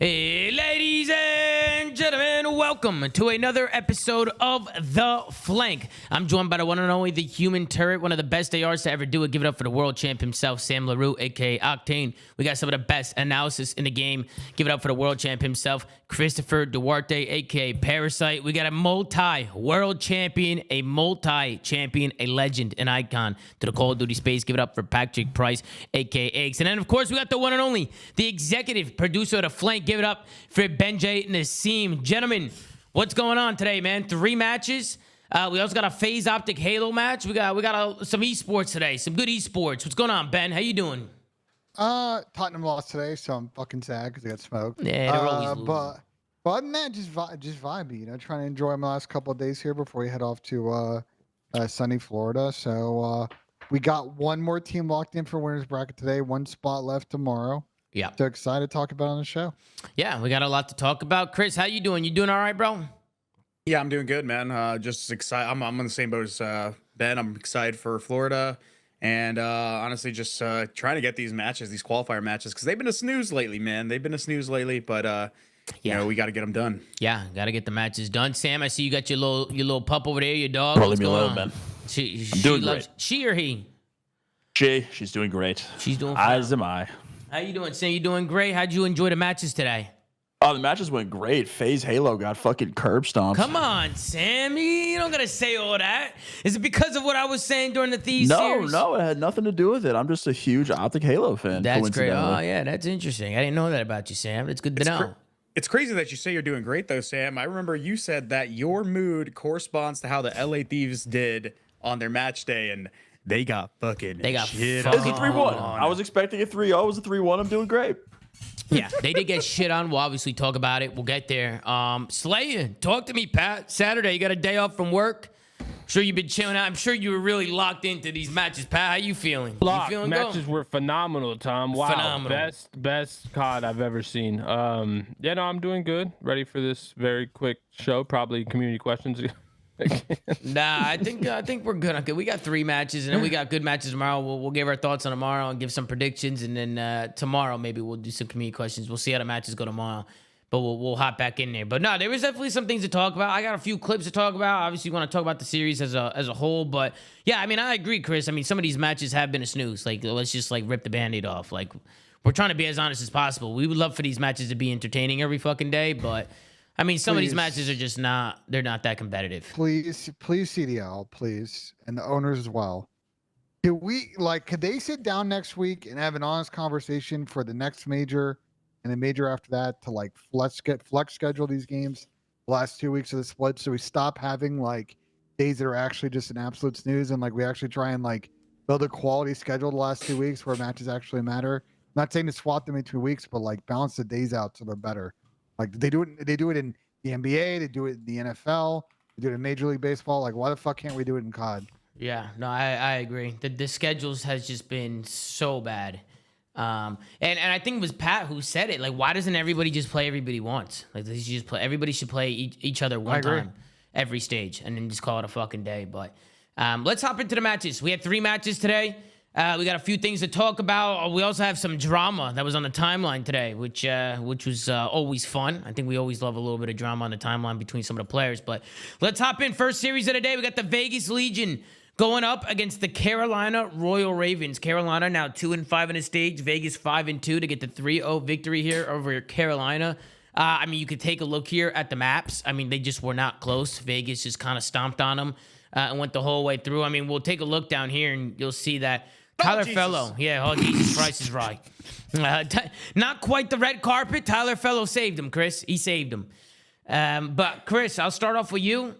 Hey, ladies and gentlemen, welcome to another episode of The Flank. I'm joined by the one and only, the human turret, one of the best ARs to ever do it. Give it up for the world champ himself, Sam LaRue, a.k.a. Octane. We got some of the best analysis in the game. Give it up for the world champ himself, Christopher Duarte, a.k.a. Parasite. We got a multi-world champion, a multi-champion, a legend, an icon to the Call of Duty space. Give it up for Patrick Price, a.k.a. Eggs. And then, of course, we got the one and only, the executive producer of The Flank. Give it up for Benjay Nassim. Gentlemen, what's going on today, man? 3 matches. We also got a FaZe Optic Halo match. We got some esports today, some good esports. What's going on, Ben? How you doing? Tottenham lost today, so I'm fucking sad because they got smoked. Yeah, they're always losing. But other than that, just vibey, you know, trying to enjoy my last couple of days here before we head off to sunny Florida. So we got one more team locked in for winners bracket today, 1 spot left tomorrow. Yeah. So excited to talk about it on the show. Yeah, we got a lot to talk about. Chris, how you doing? You doing all right, bro? Yeah, I'm doing good, man. Just excited. I'm on the same boat as Ben. I'm excited for Florida. And honestly, just trying to get these matches, these qualifier matches, because they've been a snooze lately, man. They've been a snooze lately, but you know, we got to get them done. Yeah, got to get the matches done. Sam, I see you got your little pup over there, your dog. Bro, leave me alone, man. She doing loves, great. She or he? She's doing great. She's doing fine. As am I. How you doing, Sam? You doing great? How'd you enjoy the matches today? Oh, the matches went great. FaZe Halo got fucking curb stomped. Come on, Sam. You don't gotta say all that. Is it because of what I was saying during the Thieves series? No, it had nothing to do with it. I'm just a huge Optic Halo fan. That's great. Oh, yeah, that's interesting. I didn't know that about you, Sam. It's good to know. It's crazy that you say you're doing great, though, Sam. I remember you said that your mood corresponds to how the LA Thieves did on their match day, and they got fucking shit on. It's a 3-1. I was expecting a 3-0. It was a 3-1. I'm doing great. Yeah, they did get shit on. We'll obviously talk about it. We'll get there. Slayer, talk to me, Pat. Saturday, you got a day off from work? Sure you've been chilling out. I'm sure you were really locked into these matches, Pat. How you feeling? Locked. You feeling Matches were phenomenal, Tom. Wow. Phenomenal. Best COD I've ever seen. Yeah, no, I'm doing good. Ready for this very quick show. Probably community questions. Nah, I think we're good. Okay, we got 3 matches, and then we got good matches tomorrow. We'll give our thoughts on tomorrow and give some predictions, and then tomorrow maybe we'll do some community questions. We'll see how the matches go tomorrow, but we'll hop back in there. But no, there was definitely some things to talk about. I got a few clips to talk about. Obviously, we want to talk about the series as a whole, but yeah, I mean, I agree, Chris. I mean, some of these matches have been a snooze. Like, let's just like rip the Band-Aid off. Like, we're trying to be as honest as possible. We would love for these matches to be entertaining every fucking day, but I mean, some of these matches are just they're not that competitive. Please, CDL, please, and the owners as well. Could they sit down next week and have an honest conversation for the next major and the major after that to like flex schedule these games the last 2 weeks of the split, so we stop having like days that are actually just an absolute snooze, and like we actually try and like build a quality schedule the last 2 weeks where matches actually matter. I'm not saying to swap them in 2 weeks, but like balance the days out so they're better. Like they do it in the NBA, they do it in the NFL, they do it in Major League Baseball. Like, why the fuck can't we do it in COD? Yeah, no, I agree. The schedules has just been so bad. And I think it was Pat who said it. Like, why doesn't everybody just play everybody once? Like, they should just play. Everybody should play each other one time every stage, and then just call it a fucking day. But let's hop into the matches. We had 3 matches today. We got a few things to talk about. We also have some drama that was on the timeline today, which was always fun. I think we always love a little bit of drama on the timeline between some of the players. But let's hop in. First series of the day, we got the Vegas Legion going up against the Carolina Royal Ravens. Carolina now 2-5 in the stage. Vegas 5-2 to get the 3-0 victory here over Carolina. I mean, you could take a look here at the maps. I mean, they just were not close. Vegas just kind of stomped on them and went the whole way through. I mean, we'll take a look down here and you'll see that Tyler Fellow. Yeah, oh, Jesus Christ is right. Not quite the red carpet. Tyler Fellow saved him, Chris. He saved him. But, Chris, I'll start off with you.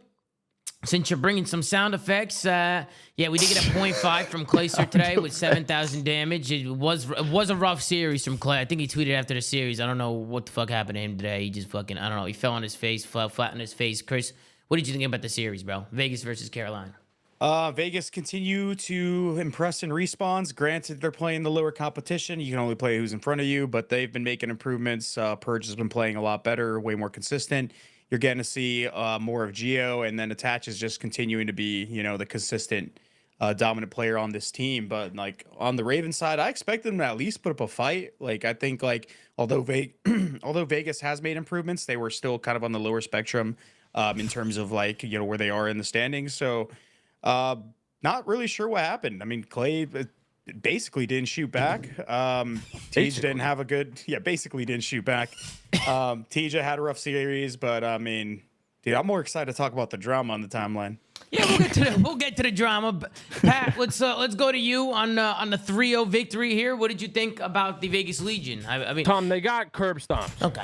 Since you're bringing some sound effects, yeah, we did get a 0.5 from Clayster today with 7,000 damage. It was a rough series from Clay. I think he tweeted after the series. I don't know what the fuck happened to him today. He just fucking, I don't know. He fell on his face, fell flat on his face. Chris, what did you think about the series, bro? Vegas versus Carolina. Vegas continue to impress in respawns. Granted, they're playing the lower competition. You can only play who's in front of you, but they've been making improvements. Purge has been playing a lot better, way more consistent. You're getting to see more of Geo, and then Attach is just continuing to be, you know, the consistent dominant player on this team. But like on the Ravens side, I expect them to at least put up a fight. Like I think like although although Vegas has made improvements, they were still kind of on the lower spectrum in terms of like where they are in the standings. So not really sure what happened. I mean, Clay basically didn't shoot back. Tej didn't have a good basically didn't shoot back. Tej had a rough series, but I mean, dude, I'm more excited to talk about the drama on the timeline. Yeah, we'll get to the drama. Pat, let's go to you on the 3-0 victory here. What did you think about the Vegas Legion? I mean, Tom, they got curb stomped. okay.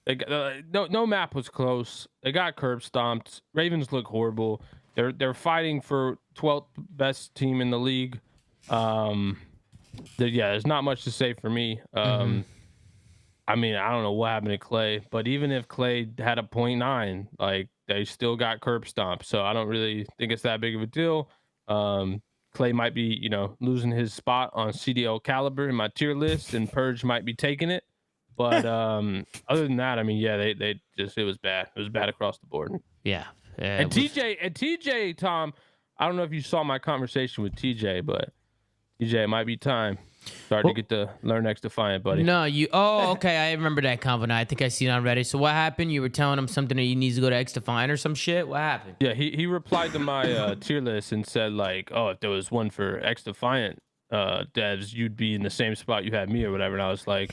They got, no map was close. They got curb stomped. Ravens look horrible. They're fighting for 12th best team in the league. There's not much to say for me. I mean, I don't know what happened to Clay, but even if Clay had a 0.9, like they still got curb stomped. So I don't really think it's that big of a deal. Clay might be, losing his spot on CDL caliber in my tier list, and Purge might be taking it. But other than that, I mean, they just, it was bad. It was bad across the board. Yeah. And TJ, Tom, I don't know if you saw my conversation with TJ, but TJ, it might be time. Starting to get to learn X Defiant, buddy. No, okay, I remember that comment. I think I seen it on Reddit. So what happened? You were telling him something that he needs to go to X Defiant or some shit? What happened? Yeah, he replied to my tier list and said like, oh, if there was one for X Defiant devs, you'd be in the same spot you had me or whatever. And I was like,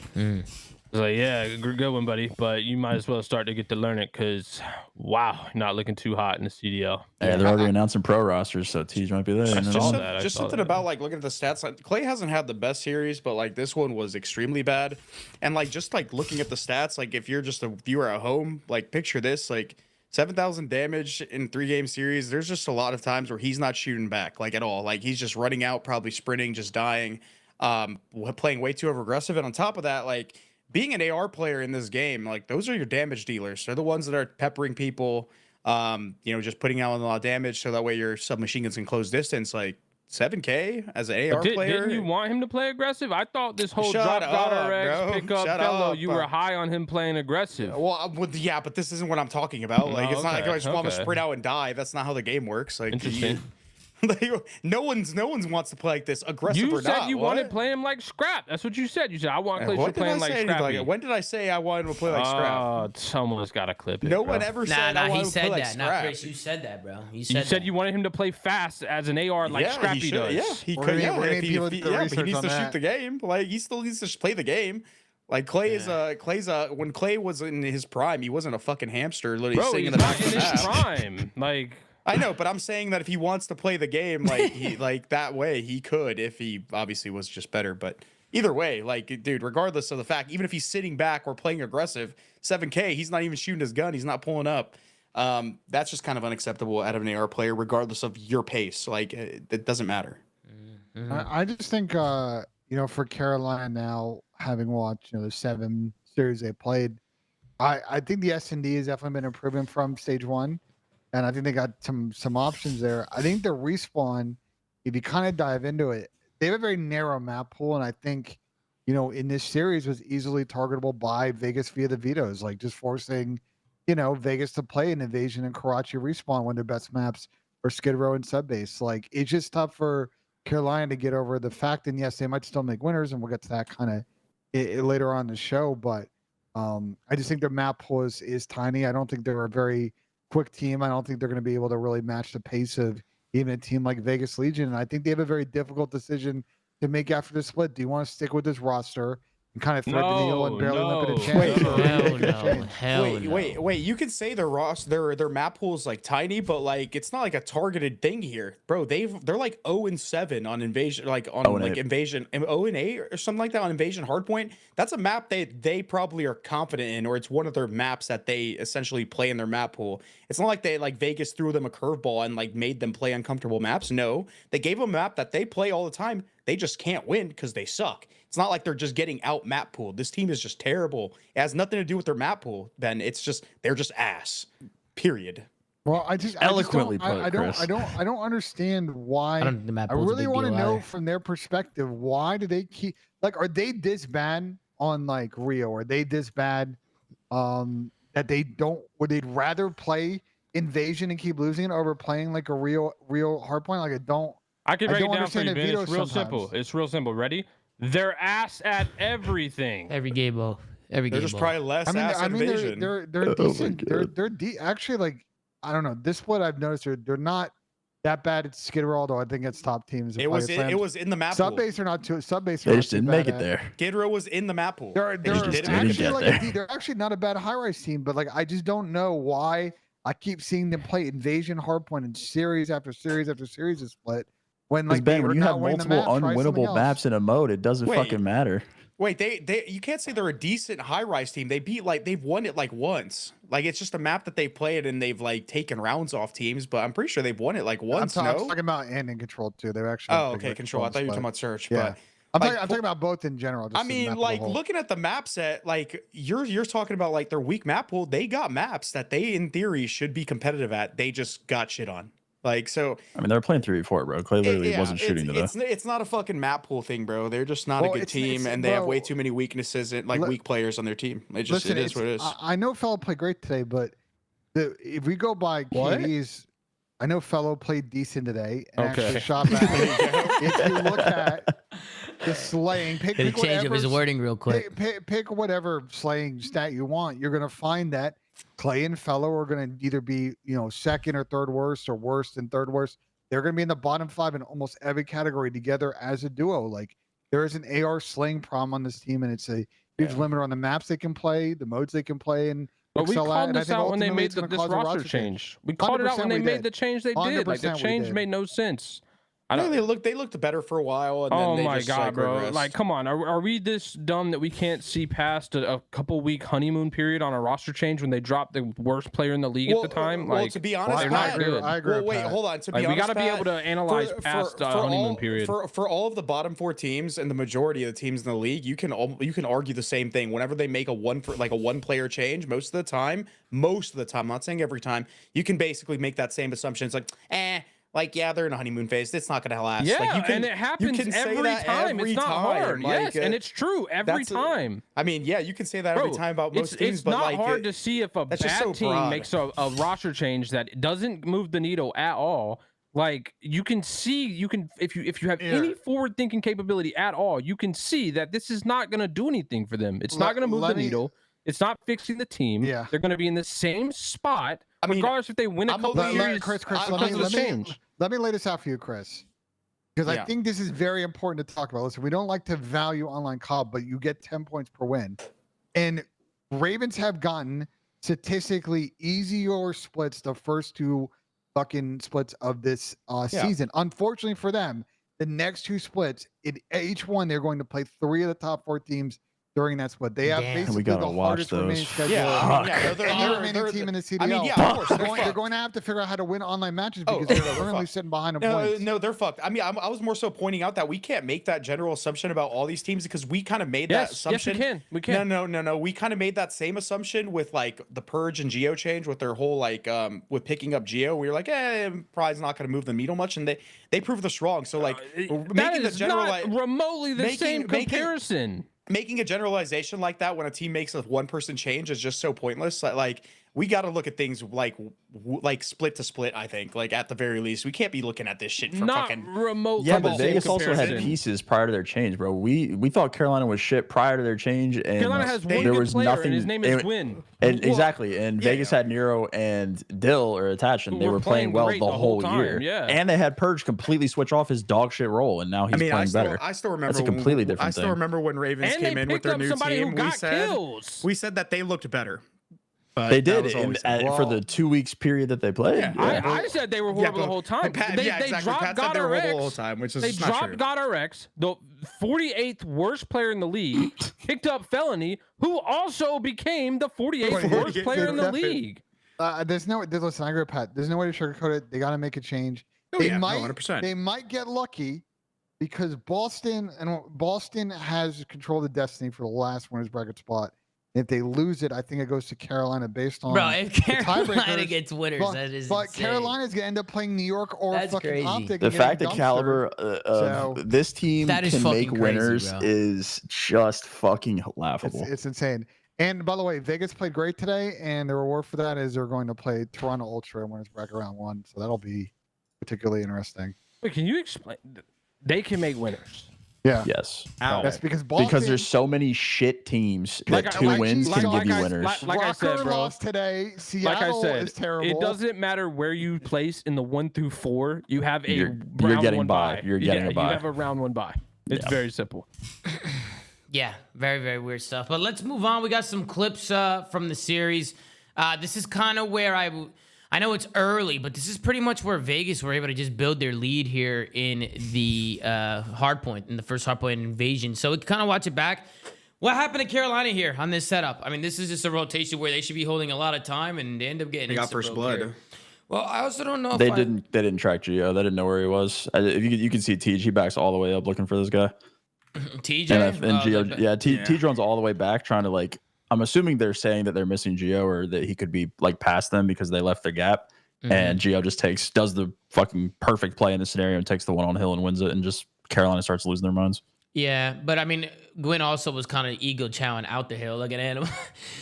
yeah, good one, buddy. But you might as well start to get to learn it because, wow, not looking too hot in the CDL. Yeah, they're already announcing pro rosters, so Tej might be there. Just something about like looking at the stats. Like, Clay hasn't had the best series, but like this one was extremely bad. And like just like looking at the stats, like if you're just a viewer at home, like picture this, like 7,000 damage in 3-game series. There's just a lot of times where he's not shooting back like at all. Like he's just running out, probably sprinting, just dying, playing way too aggressive. And on top of that, like being an AR player in this game, like those are your damage dealers. They're the ones that are peppering people, just putting out a lot of damage so that way your submachine guns can close distance. Like 7K as an AR player. Didn't you want him to play aggressive? I thought this whole drop God RX pickup fellow, you were high on him playing aggressive. Well, yeah, but this isn't what I'm talking about. Like it's not like I just want to sprint out and die. That's not how the game works. Like interesting. No one's wants to play like this aggressive you or not. You said you wanted to play him like Scrap. That's what you said. You said I want Clay to play him like Scrappy. When did I say I wanted to play like Scrap? Oh, someone's got to clip it. No one ever said I wanted to play like Scrap. Nah, Chris, you said that, bro. You said you wanted him to play fast as an AR like Scrappy does. Yeah, he could. But he needs to shoot the game. Like he still needs to play the game. Like Clay's when Clay was in his prime, he wasn't a fucking hamster literally sitting in the back of the his prime. Like I know, but I'm saying that if he wants to play the game like he like that way, he could if he obviously was just better. But either way, like dude, regardless of the fact, even if he's sitting back or playing aggressive, 7K, he's not even shooting his gun, he's not pulling up. That's just kind of unacceptable out of an AR player, regardless of your pace. Like it doesn't matter. I just think for Carolina now, having watched the 7 series they played, I think the S&D has definitely been improving from stage 1. And I think they got some options there. I think the respawn, if you kind of dive into it, they have a very narrow map pool. And I think, in this series was easily targetable by Vegas via the vetoes, like just forcing, Vegas to play an Invasion and Karachi respawn when their best maps are Skid Row and Subbase. Like it's just tough for Carolina to get over the fact. And yes, they might still make winners, and we'll get to that kind of later on in the show. But I just think their map pool is tiny. I don't think they're a very quick team. I don't think they're going to be able to really match the pace of even a team like Vegas Legion. And I think they have a very difficult decision to make after the split. Do you want to stick with this roster and kind of thread the needle and barely limp it a chance? Wait. You could say their map pool is like tiny, but like it's not like a targeted thing here, bro. They're like 0-7 on Invasion, like on like Invasion 0-8 or something like that on Invasion Hardpoint. That's a map they probably are confident in, or it's one of their maps that they essentially play in their map pool. It's not like Vegas threw them a curveball and like made them play uncomfortable maps. No, they gave them a map that they play all the time. They just can't win because they suck. It's not like they're just getting out map pooled. This team is just terrible. It has nothing to do with their map pool, Ben. It's just they're just ass. Period. Well, I don't understand why. I really want to know from their perspective, why do they keep are they this bad on like Rio? Are they this bad that would they'd rather play Invasion and keep losing it over playing like a real hardpoint? Like I can I break it don't down for you, understand Ben. Vito It's real sometimes. simple. It's real simple. Ready? They're ass at everything. Every game ball. Every They're game just ball. probably less ass invasion. they're Oh my decent. God. They're actually like I don't know. This split I've noticed they're not that bad at Skid Row, although I think it's top teams. It was in the map pool. Subbase are not too subbase. They just didn't make it there. Skid Row was in the map pool. They're just didn't actually get like there. they're actually not a bad high rise team, but like I just don't know why I keep seeing them play invasion hardpoint in series after series after series of split. When Because like Ben, they when are you not have winning the multiple map, try something unwinnable else. maps in a mode, it doesn't Wait. fucking matter. Wait, they you can't say they're a decent high rise team. They beat like they've won it like once. Like it's just a map that they played and they've like taken rounds off teams, but I'm pretty sure they've won it like once. I'm No. talking about and in control too. They're actually Oh, okay, control. I thought you were talking about search, Yeah. but I'm talking about both in general. Just I the mean, map as a like whole. looking at the map set, like you're talking about like their weak map pool. They got maps that they in theory should be competitive at. They just got shit on. Like so, I mean, they're playing 3v4, bro. Clay literally yeah, wasn't shooting to it's not a fucking map pool thing, bro. They're just not Well, a good team, and they have way too many weaknesses and like weak players on their team. It just Listen, it is what it is. I know Fellow played great today, but if we go by What? KDs, I know Fellow played decent today and Okay. actually shot back. If you look at the slaying, pick Gotta change up his whatever- wording real quick. pick whatever slaying stat you want. You're gonna find that Clay and Fellow are gonna either be second or third worst or worst and third worst. They're gonna be in the bottom 5 in almost every category together as a duo. Like there is an AR slaying problem on this team, and it's a huge limiter on the maps they can play, the modes they can play, and But we excel at, called and I this think out when they ultimately made it's gonna this cause a roster change. We called it out 100% when they we made did. the change they did. Like the 100% we change did. made no sense. I No, don't. they looked better for a while, and Oh then they my just god, like, bro! regressed. Like, come on, are we this dumb that we can't see past a couple week honeymoon period on a roster change when they dropped the worst player in the league at the time? Well, Like, to be honest, they're I not agree. good. I agree. well, with wait, Pat. hold on. To Like, be we honest, got to be able to analyze past honeymoon period. For all of the bottom 4 teams and the majority of the teams in the league, you can argue the same thing. Whenever they make a one player change, most of the time, I'm not saying every time, you can basically make that same assumption. It's like, yeah, they're in a honeymoon phase. It's not going to last. Yeah, like, you can, and it happens you can say every that time. every It's not time. hard. Like, Yes, and it's true every time. I mean, yeah, you can say that every Bro, time about most teams, it's but not like, hard to see if a that's just bad so team broad. makes a roster change that doesn't move the needle at all. Like you can see, if you have any forward thinking capability at all, you can see that this is not going to do anything for them. It's not going to move the needle. It's not fixing the team. Yeah. They're going to be in the same spot, I mean, regardless if they win a couple series. Chris, because let of the me change. let me lay this out for you, Chris. Because Yeah. I think this is very important to talk about. Listen, we don't like to value online COD, but you get 10 points per win. And Ravens have gotten statistically easier splits the first 2 fucking splits of this season. Unfortunately for them, the next 2 splits, in each one, they're going to play 3 of the top 4 teams during that split. They have Damn. basically We gotta the watch hardest remaining those. schedule. Yeah, And the remaining team in the CDL. I mean, yeah, of course, they're they're fucked. going to have to figure out how to win online matches Oh, because they're they're currently fucked. sitting behind on No, points. no, they're fucked. I mean, I was more so pointing out that we can't make that general assumption about all these teams because we kind of made that assumption. Yes, we can. We can. No. We kind of made that same assumption with like the Purge and Geo change with their whole like with picking up Geo. We were like, probably not going to move the needle much, and they proved us wrong. So like That making the is general not remotely the same comparison. Making a generalization like that when a team makes a 1-person change is just so pointless. Like we got to look at things like split to split. I think like at the very least, we can't be looking at this shit for Not fucking. remotely. Yeah, the but same Vegas also had comparison. pieces prior to their change, bro. We thought Carolina was shit prior to their change, and Carolina has one there good was player, nothing. and his name is Win. And Well, exactly, and Vegas had Nero and Dill are attached, and Who they were were playing playing well great the the whole whole time, year. yeah. And they had Purge completely switch off his dog shit role, and now he's playing better. I still remember. That's a completely different I still thing. remember when Ravens And came they in with picked their up new somebody team. who got kills. We said that they looked better. But They that did was all we and said. for the 2 weeks period that they played. Yeah, I said they were horrible the whole time. They exactly. dropped Pat said they were God horrible the whole RX. time, which is They just not true. dropped God RX, the 48th worst player in the league, picked up Felony, who also became the 48th worst player in the league. Listen, I agree with Pat. There's no way to sugarcoat it. They got to make a change. Oh, They yeah, no, might 100%. They might get lucky because Boston has control of the destiny for the last winners bracket spot. If they lose it, I think it goes to Carolina based on Bro, if Carolina tiebreakers. gets winners, that is But insane. Carolina's gonna end up playing New York or That's fucking crazy. Optic. The and fact getting that caliber dumpstered. of this team That is can make fucking crazy, winners bro. is just fucking laughable. It's insane. And by the way, Vegas played great today, and the reward for that is they're going to play Toronto Ultra in winners bracket round 1. So that'll be particularly interesting. Wait, can you explain? They can make winners. Yeah. Yes. How? That's because Because there's so many shit teams that two wins can give you winners. Like I said, Rokkr bro. lost today. Seattle Like I said, is terrible. it doesn't matter where you place in the 1 through 4. You have a You're round getting 1 by. bye. You're getting a bye. You have a round 1 bye. It's very simple. Yeah, very, very weird stuff. But let's move on. We got some clips from the series. This is kind of where I know it's early, but this is pretty much where Vegas were able to just build their lead here in the hardpoint, in the first hardpoint invasion. So we can kind of watch it back. What happened to Carolina here on this setup? I mean, this is just a rotation where they should be holding a lot of time, and they end up getting. They got first blood. Here. Well, I also don't know. They didn't track Geo. They didn't know where he was. If you can see TG backs all the way up looking for this guy. TJ And Geo, T-Drone's all the way back trying to like. I'm assuming they're saying that they're missing Geo or that he could be like past them because they left their gap. And Geo just does the fucking perfect play in the scenario and takes the one on hill and wins it, and just Carolina starts losing their minds. Yeah, but I mean, Gwyn also was kind of ego chowing out the hill like an animal.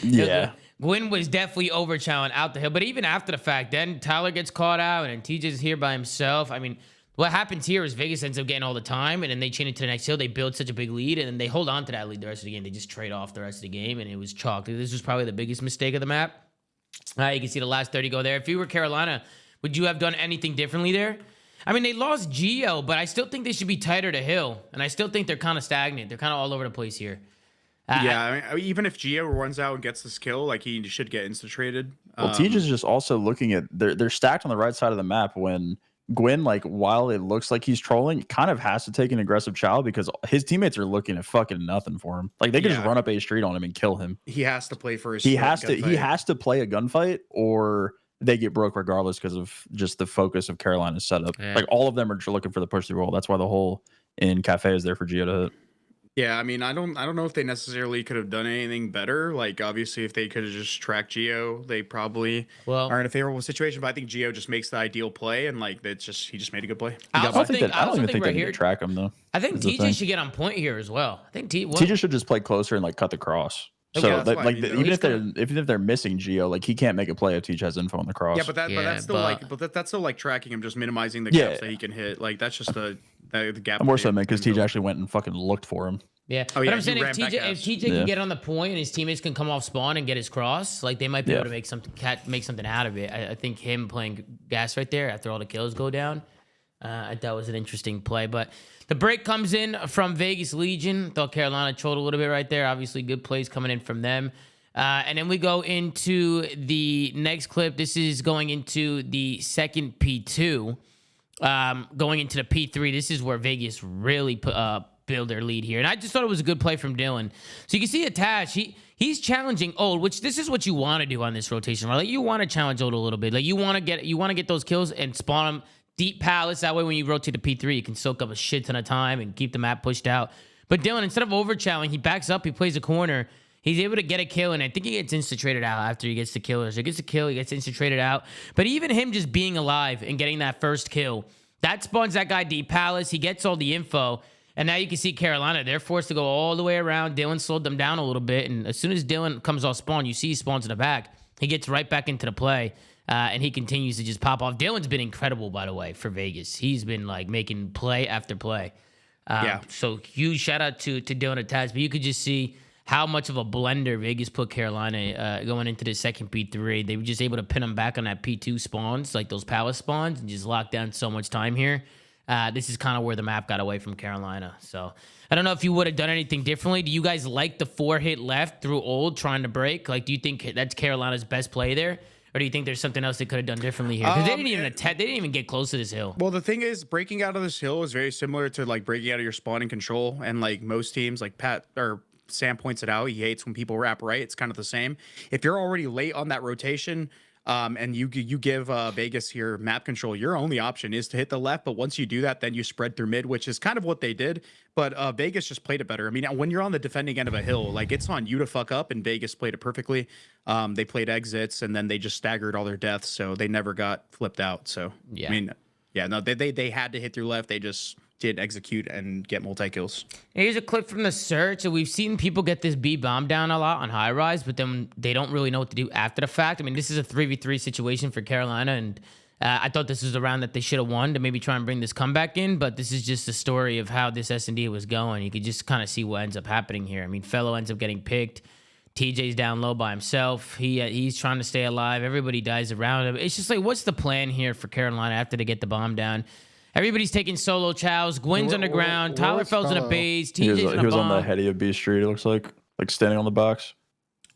Yeah. Gwyn was definitely over chowing out the hill, but even after the fact, then Tyler gets caught out and TJ's here by himself. I mean, what happens here is Vegas ends up getting all the time, and then they chain it to the next hill. They build such a big lead, and then they hold on to that lead the rest of the game. They just trade off the rest of the game, and it was chalked. This was probably the biggest mistake of the map. You can see the last 30 go there. If you were Carolina, would you have done anything differently there? I mean, they lost Geo, but I still think they should be tighter to hill, and I still think they're kind of stagnant. They're kind of all over the place here. Yeah, I mean, even if Geo runs out and gets this kill, like he should get insta-traded. Well, Tej is just also looking at they're stacked on the right side of the map when Gwyn, like, while it looks like he's trolling, kind of has to take an aggressive chow because his teammates are looking at fucking nothing for him. Like they can just run up A street on him and kill him. He has to play for his. He has to play a gunfight or they get broke regardless because of just the focus of Carolina's setup. Yeah. Like all of them are just looking for the push through roll. That's why the hole in Cafe is there for Geo to hit. Yeah, I mean, I don't know if they necessarily could have done anything better. Like, obviously, if they could have just tracked Geo, they probably are in a favorable situation. But I think Geo just makes the ideal play, and like he just made a good play. I don't even think they need to track him though. I think TJ should get on point here as well. I think TJ should just play closer and like cut the cross. So even if they're missing Geo, like he can't make a play if TJ has info on the cross. Yeah, but that's still like tracking him, just minimizing the gaps that he can hit. Like that's just the gap. I'm more so meant because TJ actually went and fucking looked for him. Yeah, but I'm saying if TJ can get on the point and his teammates can come off spawn and get his cross, like they might be able to make something out of it. I think him playing gas right there after all the kills go down, I thought was an interesting play. But the break comes in from Vegas Legion. Thought Carolina trolled a little bit right there. Obviously, good plays coming in from them. And then we go into the next clip. This is going into the second P2. Going into the P3, this is where Vegas really build their lead here. And I just thought it was a good play from Dylan. So you can see Attach, he's challenging Old, which this is what you want to do on this rotation, right? Like you want to challenge Old a little bit. Like you want to get those kills and spawn them deep palace. That way when you rotate to P3, you can soak up a shit ton of time and keep the map pushed out. But Dylan, instead of over challenging, he backs up, he plays a corner. He's able to get a kill, and I think he gets insta-traded out after he gets the kill. So he gets a kill, he gets insta-traded out. But even him just being alive and getting that first kill, that spawns that guy deep palace. He gets all the info. And now you can see Carolina, they're forced to go all the way around. Dylan slowed them down a little bit. And as soon as Dylan comes off spawn, you see he spawns in the back. He gets right back into the play. And he continues to just pop off. Dylan's been incredible, by the way, for Vegas. He's been like making play after play. So huge shout out to Dylan and Taz. But you could just see how much of a blender Vegas put Carolina going into the second P3. They were just able to pin them back on that P2 spawns, like those palace spawns, and just lock down so much time here. This is kind of where the map got away from Carolina. So I don't know if you would have done anything differently. Do you guys like the 4-hit left through Old trying to break? Like, do you think that's Carolina's best play there? Or do you think there's something else they could have done differently here? Because they didn't even get close to this hill. Well, the thing is, breaking out of this hill is very similar to like breaking out of your spawn and control. And like most teams, like Sam points it out, he hates when people wrap right. It's kind of the same. If you're already late on that rotation, and you give Vegas here map control, your only option is to hit the left. But once you do that, then you spread through mid, which is kind of what they did. But Vegas just played it better. I mean, when you're on the defending end of a hill, like it's on you to fuck up, and Vegas played it perfectly. They played exits, and then they just staggered all their deaths, so they never got flipped out. So yeah, I mean, yeah, no, they had to hit through left. They just did execute and get multi-kills. Here's a clip from the search. So we've seen people get this B bomb down a lot on high rise, but then they don't really know what to do after the fact. I mean, this is a 3v3 situation for Carolina, and I thought this was a round that they should have won to maybe try and bring this comeback in, but this is just the story of how this S&D was going. You could just kind of see what ends up happening here. I mean, Fellow ends up getting picked. TJ's down low by himself. He's trying to stay alive. Everybody dies around him. It's just like, what's the plan here for Carolina after they get the bomb down? Everybody's taking solo chows. Gwen's underground. Tyler Fell's in a base. TJ's in a bomb. He was on the heady of B Street, it looks like standing on the box.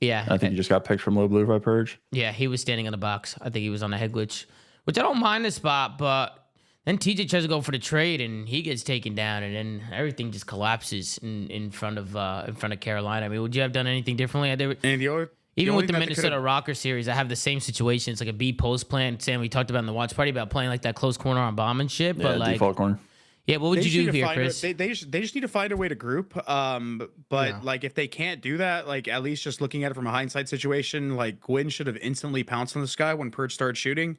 Yeah. I think he just got picked from low blue by Purge. Yeah, he was standing on the box. I think he was on a head glitch, which I don't mind the spot, but then TJ tries to go for the trade and he gets taken down, and then everything just collapses in front of Carolina. I mean, would you have done anything differently? Even with the Minnesota Rokkr series, I have the same situation. It's like a B post plan. Sam, we talked about in the watch party about playing like that close corner on bomb and shit. But like default corner. Yeah, what would you do here, Chris? They just need to find a way to group. Like if they can't do that, like at least just looking at it from a hindsight situation, like Gwyn should have instantly pounced on this guy when Purge started shooting.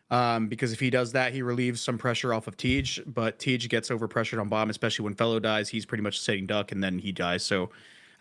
Because if he does that, he relieves some pressure off of Tej, but Tej gets over pressured on bomb, especially when Fellow dies. He's pretty much a sitting duck and then he dies. So,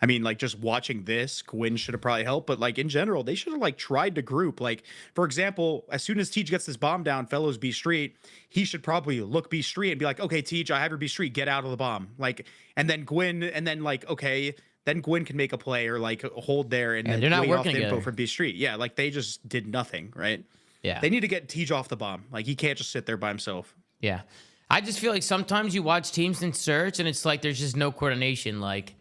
I mean, like just watching this, Gwyn should have probably helped, but like in general, they should have like tried to group. Like, for example, as soon as Tej gets this bomb down, Fellow's B Street, he should probably look B Street and be like, okay, Tej, I have your B Street, get out of the bomb. Like, and then Gwyn, and then like, okay, then Gwyn can make a play or like hold there and then they're not wait off working the info together for B Street. Yeah, like they just did nothing, right? Yeah. They need to get Tej off the bomb. Like, he can't just sit there by himself. Yeah. I just feel like sometimes you watch teams in search and it's like there's just no coordination. Like,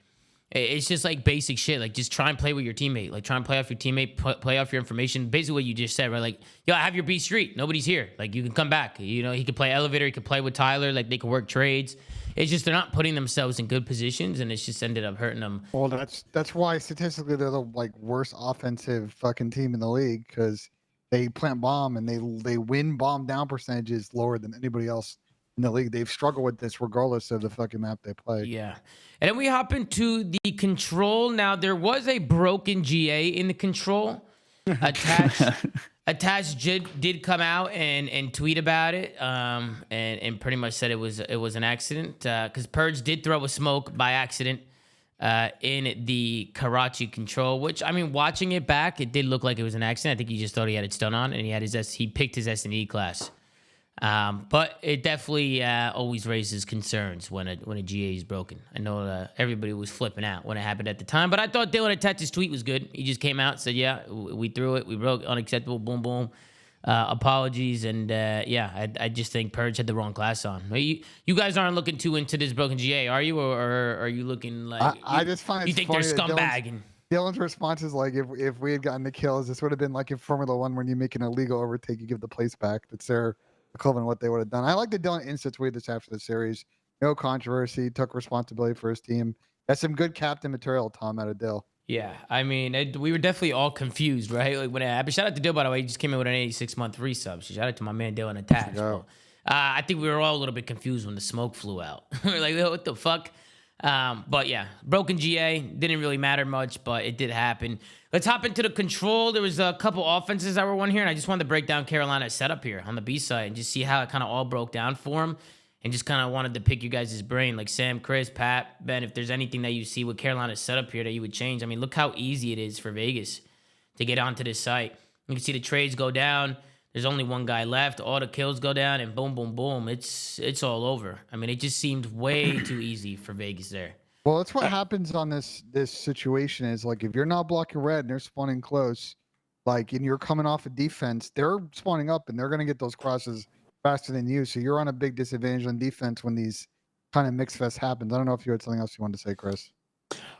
it's just like basic shit. Like, just try and play with your teammate. Like, try and play off your teammate, play off your information. Basically what you just said, right? Like, yo, I have your B Street. Nobody's here. Like, you can come back. You know, he could play elevator. He could play with Tyler. Like, they could work trades. It's just they're not putting themselves in good positions, and it's just ended up hurting them. Well, that's why statistically they're the like worst offensive fucking team in the league, because they plant bomb and they win bomb down percentages lower than anybody else in the league. They've struggled with this regardless of the fucking map they play. Yeah. And then we hop into the control. Now, there was a broken GA in the control. Attached did come out and tweet about it and pretty much said it was an accident because Purge did throw a smoke by accident in the Karachi control, which, I mean, watching it back, it did look like it was an accident. I think he just thought he had it stun on, and he picked his S&E class. But it definitely always raises concerns when a GA is broken. I know everybody was flipping out when it happened at the time, but I thought Dylan Attach's tweet was good. He just came out and said, yeah, we threw it. We broke, unacceptable, boom, boom. Apologies, and I just think Purge had the wrong class on. You guys aren't looking too into this broken GA, are you? Or are you looking like I just find you think they're scumbag? Dylan's response is like, if we had gotten the kills, this would have been like in Formula One when you make an illegal overtake, you give the place back. That's their equivalent of what they would have done. I like the Dylan instant tweet this after the series. No controversy, took responsibility for his team. That's some good captain material, Tom, out of Dill. Yeah, I mean, we were definitely all confused, right? Like when it happened. Shout out to Dill, by the way. He just came in with an 86-month resub. Shout out to my man Dill and Attach. I think we were all a little bit confused when the smoke flew out. We were like, what the fuck? But yeah, broken GA. Didn't really matter much, but it did happen. Let's hop into the control. There was a couple offenses that were won here, and I just wanted to break down Carolina's setup here on the B side and just see how it kind of all broke down for him. And just kind of wanted to pick you guys' brain, like Sam, Chris, Pat, Ben, if there's anything that you see with Carolina's setup here that you would change. I mean, look how easy it is for Vegas to get onto this site. You can see the trades go down. There's only one guy left. All the kills go down, and boom, boom, boom. It's all over. I mean, it just seemed way too easy for Vegas there. Well, that's what happens on this situation is, like, if you're not blocking red and they're spawning close, like, and you're coming off a defense, they're spawning up, and they're going to get those crosses faster than you. So you're on a big disadvantage on defense when these kind of mix fest happens. I don't know if you had something else you wanted to say, Chris.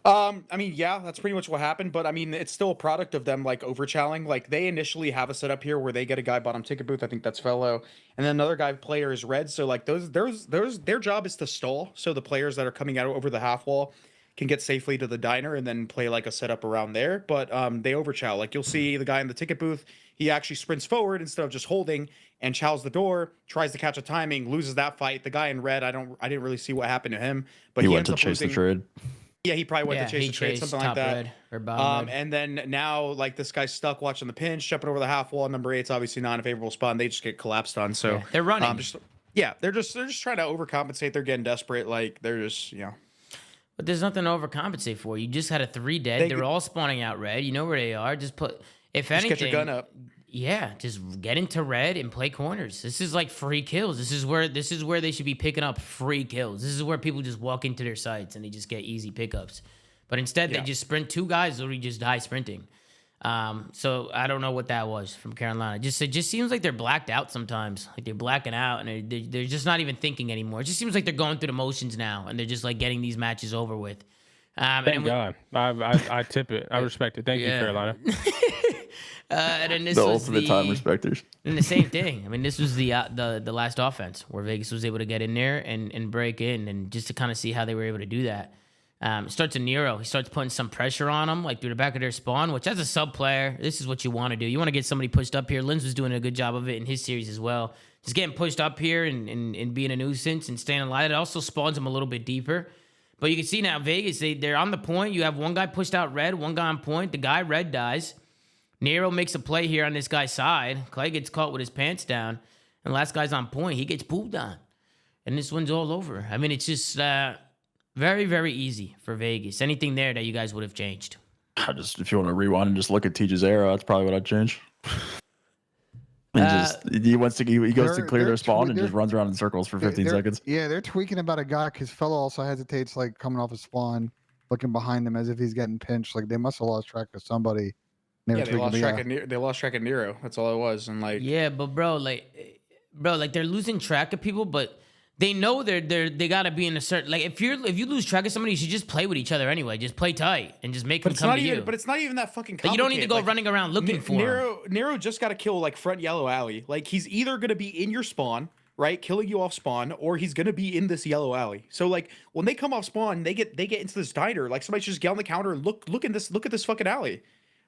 I mean, yeah, that's pretty much what happened, but I mean, it's still a product of them like overchalling. Like they initially have a setup here where they get a guy bottom ticket booth. I think that's Fellow, and then another guy player is red. So like their job is to stall. So the players that are coming out over the half wall can get safely to the diner and then play like a setup around there. But they overchow. Like you'll see the guy in the ticket booth, he actually sprints forward instead of just holding and chows the door, tries to catch a timing, loses that fight. The guy in red, I didn't really see what happened to him, but he he went ends to up chase losing. the trade. Yeah, he probably went to chase the trade, something like that. Red or bottom red. And then now, like this guy's stuck watching the pinch, jumping over the half wall. Number 8's obviously not in a favorable spot, and they just get collapsed on. So yeah, they're running. They're just trying to overcompensate. They're getting desperate. Like they're just But there's nothing to overcompensate for. You just had a 3 dead. They're all spawning out red. You know where they are. Just anything. Get your gun up. Yeah, just get into red and play corners. This is like free kills. This is where they should be picking up free kills. This is where people just walk into their sites and they just get easy pickups. But instead, they just sprint. 2 guys literally just die sprinting. So I don't know what that was from Carolina. It just seems like they're blacked out sometimes. Like they're blacking out and they're just not even thinking anymore. It just seems like they're going through the motions now and they're just like getting these matches over with. Thank God. I tip it. I respect it. Thank you, Carolina. And then this The was ultimate time respecters. And the same thing. I mean, this was the last offense where Vegas was able to get in there and break in, and just to kind of see how they were able to do that. It starts with Nero. He starts putting some pressure on them, like through the back of their spawn, which as a sub player, this is what you want to do. You want to get somebody pushed up here. Linz was doing a good job of it in his series as well. Just getting pushed up here and being a nuisance and staying alive. It also spawns them a little bit deeper. But you can see now Vegas, they're on the point. You have one guy pushed out red, one guy on point. The guy red dies. Nero makes a play here on this guy's side. Clay gets caught with his pants down. And the last guy's on point. He gets pooped on. And this one's all over. I mean, it's just very, very easy for Vegas. Anything there that you guys would have changed? If you want to rewind and just look at TJ's arrow, that's probably what I'd change. He goes to clear their spawn and just runs around in circles for 15 seconds. Yeah, they're tweaking about a guy because fellow also hesitates, like coming off his spawn, looking behind them as if he's getting pinched. Like they must have lost track of somebody. They lost track of Nero. That's all it was. And like, yeah, but bro, they're losing track of people, but they know they gotta be in a certain, like if you lose track of somebody, you should just play with each other anyway. Just play tight and just make them come to you. But it's not even that fucking complicated. Like, you don't need to go running around looking for him. Nero just got to kill like front yellow alley. Like he's either gonna be in your spawn, right, killing you off spawn, or he's gonna be in this yellow alley. So like when they come off spawn, they get into this diner. Like somebody should just get on the counter and look at this fucking alley.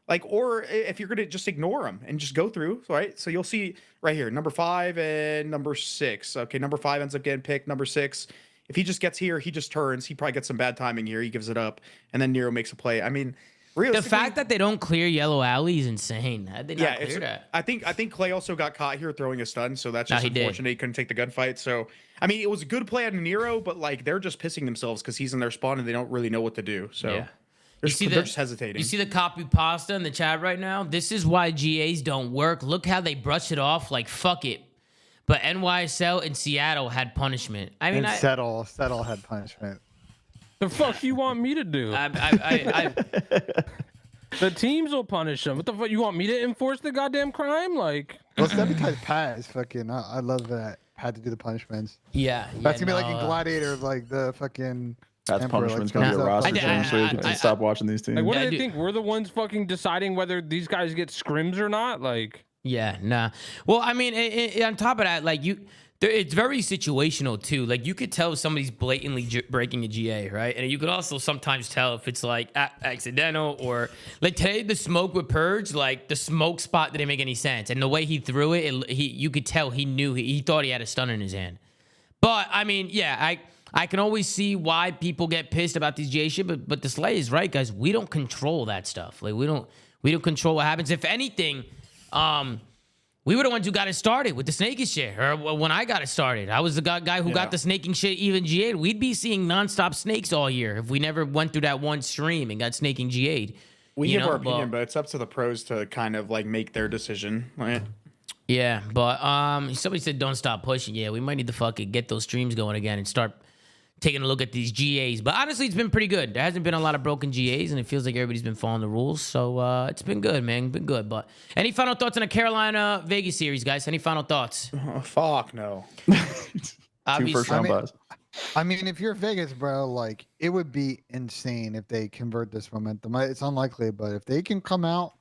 Like, or if you're gonna just ignore them and just go through, right? So you'll see right here, number 5 and number 6. Okay, number 5 ends up getting picked. Number 6, if he just gets here, he just turns. He probably gets some bad timing here. He gives it up, and then Nero makes a play. I mean, the fact that they don't clear yellow alley is insane. They not clear that. I think Clay also got caught here throwing a stun, so that's just unfortunate. He couldn't take the gunfight. So I mean, it was a good play on Nero, but like they're just pissing themselves because he's in their spawn and they don't really know what to do. So. Yeah. They're just hesitating. You see the copy pasta in the chat right now? This is why GAs don't work. Look how they brush it off like fuck it. But NYSL and Seattle had punishment. I mean, Settle had punishment. The fuck you want me to do? The teams will punish them. What the fuck? You want me to enforce the goddamn crime? Like, well, it's because Pat is fucking. I love that Pat to do the punishments. Yeah, that's gonna be like in Gladiator, like the fucking. That's punishment's gonna be a roster change, so you can stop watching these teams. Like, what do they think? We're the ones fucking deciding whether these guys get scrims or not? Like, yeah, nah. Well, I mean, on top of that, like it's very situational too. Like you could tell if somebody's blatantly breaking a GA, right? And you could also sometimes tell if it's like accidental or like today the smoke with Purge, like the smoke spot didn't make any sense, and the way he threw it, you could tell he knew he thought he had a stun in his hand. But I mean, yeah, I can always see why people get pissed about these GA shit, but the Slay is right, guys. We don't control that stuff. Like we don't control what happens. If anything, we were the ones who got it started with the snaking shit. Or when I got it started, I was the guy who got the snaking shit even GA'd. We'd be seeing nonstop snakes all year if we never went through that one stream and got snaking GA'd. We have our opinion, but it's up to the pros to kind of like make their decision, right? Yeah, but somebody said don't stop pushing. Yeah, we might need to fucking get those streams going again and start taking a look at these GAs. But honestly, it's been pretty good. There hasn't been a lot of broken GAs, and it feels like everybody's been following the rules. So it's been good, man. Been good. But any final thoughts on the Carolina Vegas series, guys? Any final thoughts? Fuck no. 2 first-round buys. I mean, if you're Vegas, bro, like it would be insane if they convert this momentum. It's unlikely, but if they can come out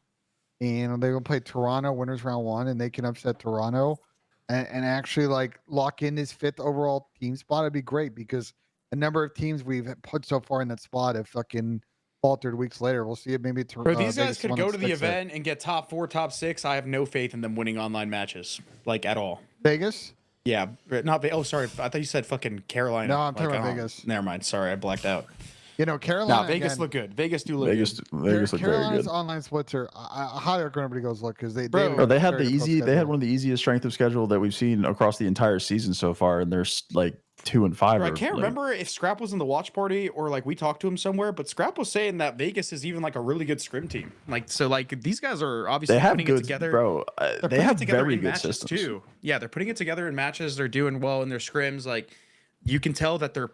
and they will play Toronto winners round 1, and they can upset Toronto and actually like lock in this 5th overall team spot, it'd be great because a number of teams we've put so far in that spot have fucking faltered weeks later. We'll see it maybe. Bro, these guys could go to the event and get top 4, top 6. I have no faith in them winning online matches, like at all. Vegas? Yeah, not. Oh, sorry. I thought you said fucking Carolina. No, I'm talking about Vegas. Never mind. Sorry, I blacked out. You know, Carolina. No, Vegas look good. Vegas do look good. Vegas look very Carolina's good. online splits are. I highly recommend everybody goes look because they they had the easy. They had one of the easiest strength of schedule that we've seen across the entire season so far, and they're like 2 and 5. Bro, I can't remember if Scrap was in the watch party or like we talked to him somewhere, but Scrap was saying that Vegas is even like a really good scrim team. Like, so like these guys are obviously They have putting good, it together. bro. They're They putting have it together very in good matches systems too. Yeah, they're putting it together in matches. They're doing well in their scrims. Like, you can tell that they're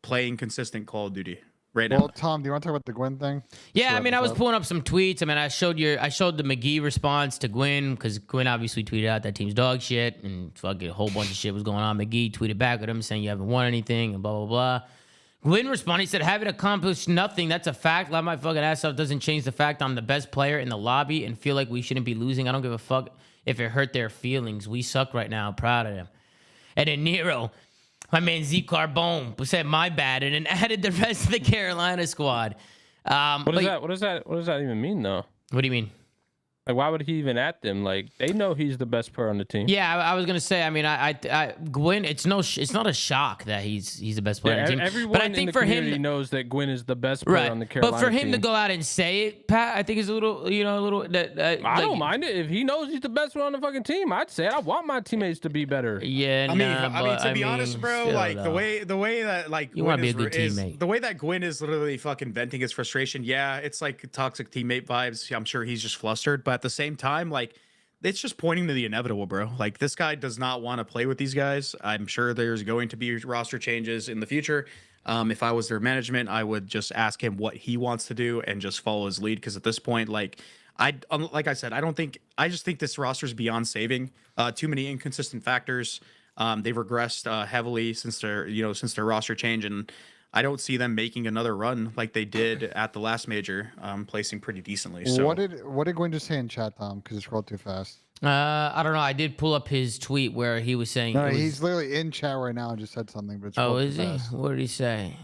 playing consistent Call of Duty right now. Well, Tom, do you want to talk about the Gwyn thing? Yeah, Just I wrap mean, this I was up. pulling up some tweets. I mean, I showed the McGee response to Gwyn because Gwyn obviously tweeted out that team's dog shit and fucking a whole bunch of shit was going on. McGee tweeted back at him saying you haven't won anything and blah blah blah. Gwyn responded, he said, "Haven't accomplished nothing. That's a fact. Lie my fucking ass off doesn't change the fact I'm the best player in the lobby and feel like we shouldn't be losing. I don't give a fuck if it hurt their feelings. We suck right now. Proud of them." And then Nero, my man Z Carbone, said my bad and then added the rest of the Carolina squad. What does that even mean though? What do you mean? Like, why would he even at them? Like, they know he's the best player on the team. Yeah, I was gonna say. I mean, Gwyn. It's not a shock that he's the best player on the team. Everyone but I in think the for community him, knows that Gwyn is the best player on the Carolina but for him team. to go out and say it, Pat, I think is a little. I don't mind it if he knows he's the best one on the fucking team. I'd say it. I want my teammates to be better. Yeah, I mean, to be honest, bro, still, like though. the way that like You wanna Gwyn be a good is teammate. the way that Gwyn is literally fucking venting his frustration. Yeah, it's like toxic teammate vibes. I'm sure he's just flustered, but at the same time, like, it's just pointing to the inevitable, bro. Like, this guy does not want to play with these guys. I'm sure there's going to be roster changes in the future. If I was their management, I would just ask him what he wants to do and just follow his lead. Because at this point, like I said, I just think this roster is beyond saving. Too many inconsistent factors. They've regressed heavily since their roster change, and I don't see them making another run like they did at the last major, placing pretty decently. So What did Gwyn just say in chat, Tom? Because it scrolled too fast. I don't know. I did pull up his tweet where he was saying. No, it was- he's literally in chat right now and just said something. But it's Oh, scrolled is too he? fast. What did he say?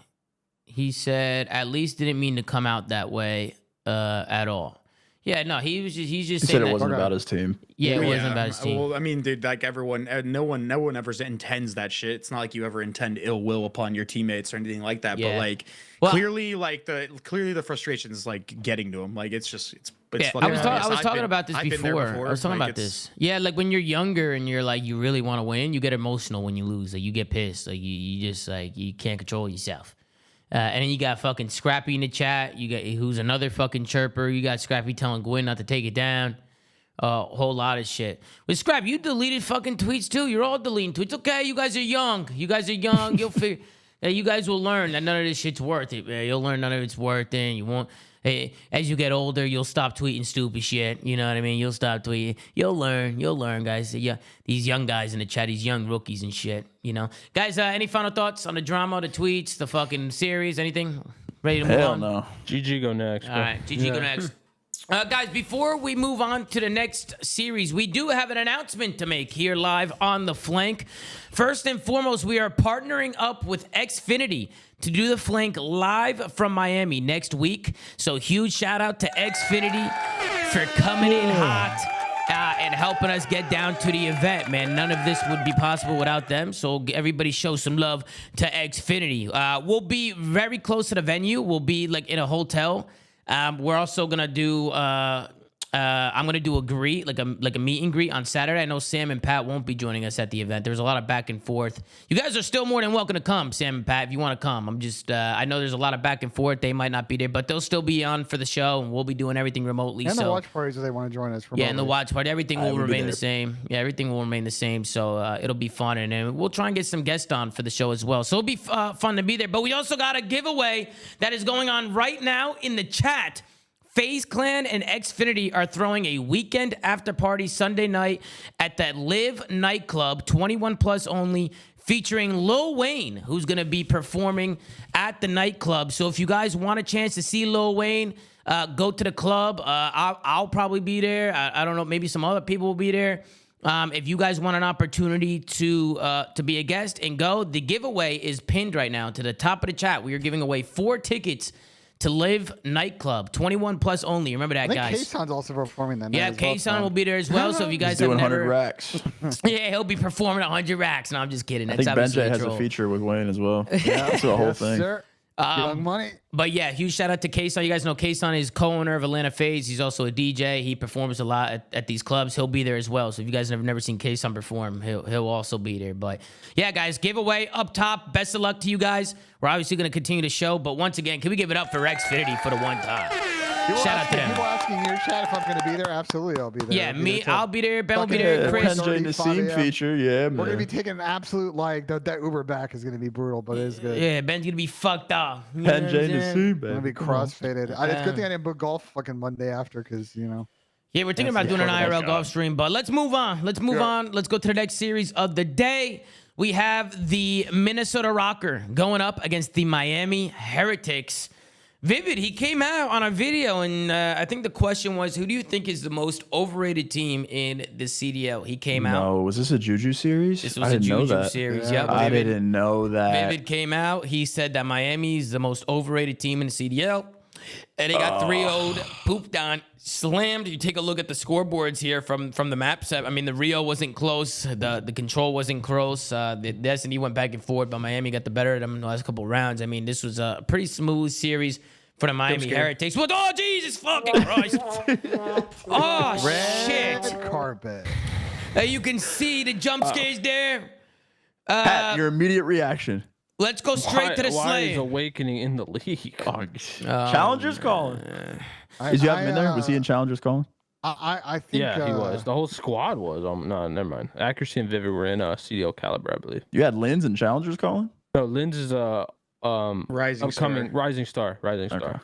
He said, "At least didn't mean to come out that way at all." Yeah, no, he's just He saying said it that. wasn't about his team. Yeah, it Yeah, wasn't about his team. Well, I mean, dude, like everyone, no one ever intends that shit. It's not like you ever intend ill will upon your teammates or anything like that. Yeah. But like, Well- clearly the frustration is like getting to him. Like, it's Yeah, fucking I was obvious. talking about this I've been there before. I was talking Like, about this. Yeah, like when you're younger and you're like you really want to win, you get emotional when you lose. Like you get pissed. Like you just like you can't control yourself. And then you got fucking Scrappy in the chat. You got who's another fucking chirper. You got Scrappy telling Gwyn not to take it down. A whole lot of shit. With Scrap, you deleted fucking tweets too. You're all deleting tweets. Okay, you guys are young. You'll figure. You guys will learn that none of this shit's worth it. Man. You'll learn none of it's worth it. And you won't. As you get older, you'll stop tweeting stupid shit. You know what I mean? You'll stop tweeting. You'll learn, guys. Yeah, these young guys in the chat, these young rookies and shit. You know, guys. Any final thoughts on the drama, the tweets, the fucking series, anything? Ready to move Hell on? no. GG go next. All bro. right, GG go next. Guys, before we move on to the next series, we do have an announcement to make here live on The Flank. First and foremost, we are partnering up with Xfinity to do The Flank live from Miami next week. So huge shout out to Xfinity for coming in hot and helping us get down to the event, man. None of this would be possible without them. So everybody show some love to Xfinity. We'll be very close to the venue. We'll be like in a hotel. We're also gonna do. I'm gonna do a greet, like a meet and greet on Saturday. I know Sam and Pat won't be joining us at the event. There's a lot of back and forth. You guys are still more than welcome to come, Sam and Pat, if you want to come. I'm just. I know there's a lot of back and forth. They might not be there, but they'll still be on for the show, and we'll be doing everything remotely. And so the watch parties if they want to join us. yeah, and the remotely. watch party, everything will will be remain the there. same. Yeah, everything will remain the same. So it'll be fun, and then we'll try and get some guests on for the show as well. So it'll be fun to be there. But we also got a giveaway that is going on right now in the chat. FaZe Clan and Xfinity are throwing a weekend after party Sunday night at that Live nightclub, 21 plus only, featuring Lil Wayne, who's going to be performing at the nightclub. So if you guys want a chance to see Lil Wayne, go to the club. I'll probably be there. I don't know, maybe some other people will be there. If you guys want an opportunity to be a guest and go, the giveaway is pinned right now to the top of the chat. We are giving away 4 tickets to Live nightclub, 21 plus only. Remember that, I think guys. K-San's also performing that night. Yeah, as well, K-San Tom. will be there as well. So if you guys He's doing have 100 never, racks. yeah, he'll be performing 100 racks. No, I'm just kidding. I That's think obviously Benjay a has a troll. feature with Wayne as well. Yeah, that's the whole Yes, thing. sir. Young Money. But yeah, huge shout out to Kason. You guys know Kason is co-owner of Atlanta FaZe. He's also a DJ. He performs a lot at these clubs. He'll be there as well. So if you guys have never seen Kason perform, he'll also be there. But yeah, guys, giveaway up top. Best of luck to you guys. We're obviously going to continue the show. But once again, can we give it up for Xfinity for the one time? Shout out to them. People asking your chat if I'm going to be there. Absolutely, I'll be there. Yeah, I'll be there. Ben will be there. Chris. Penjay Nassim feature, yeah, man. We're going to be taking an absolute, like, that Uber back is going to be brutal, but it is good. Yeah, Ben's going to be fucked up. You know what I'm Penjay saying? Nassim, I'm going to man. be crossfaded. It's a good thing I didn't book golf fucking Monday after because, you know. Yeah, we're thinking about doing an IRL golf stream, but let's move on. Let's move on. Let's go to the next series of the day. We have the Minnesota Rokkr going up against the Miami Heretics. Vivid, he came out on a video, and I think the question was, who do you think is the most overrated team in the CDL? He came out. No, was this a Juju series? This was I a didn't know Juju that. series. Yeah, Yep. I Vivid, didn't know that. Vivid came out. He said that Miami is the most overrated team in the CDL. And they got 3-0'd, pooped on, slammed. You take a look at the scoreboards here from the map set. I mean, the Rio wasn't close. The control wasn't close. The Destiny went back and forth, but Miami got the better of them in the last couple of rounds. I mean, this was a pretty smooth series for the Miami Heretics. What? Oh, Jesus fucking Christ. Oh, Red shit. carpet. You can see the jump scares there. Pat, your immediate reaction. Let's go straight to the Why is slay. Awakening in the league? Challengers calling. Did you have him in there? Was he in Challengers calling? I think. Yeah, he was. The whole squad was. No, never mind. Accuracy and Vivid were in CDL Caliber, I believe. You had Linz and Challengers calling? No, Linz is Rising upcoming star. rising star.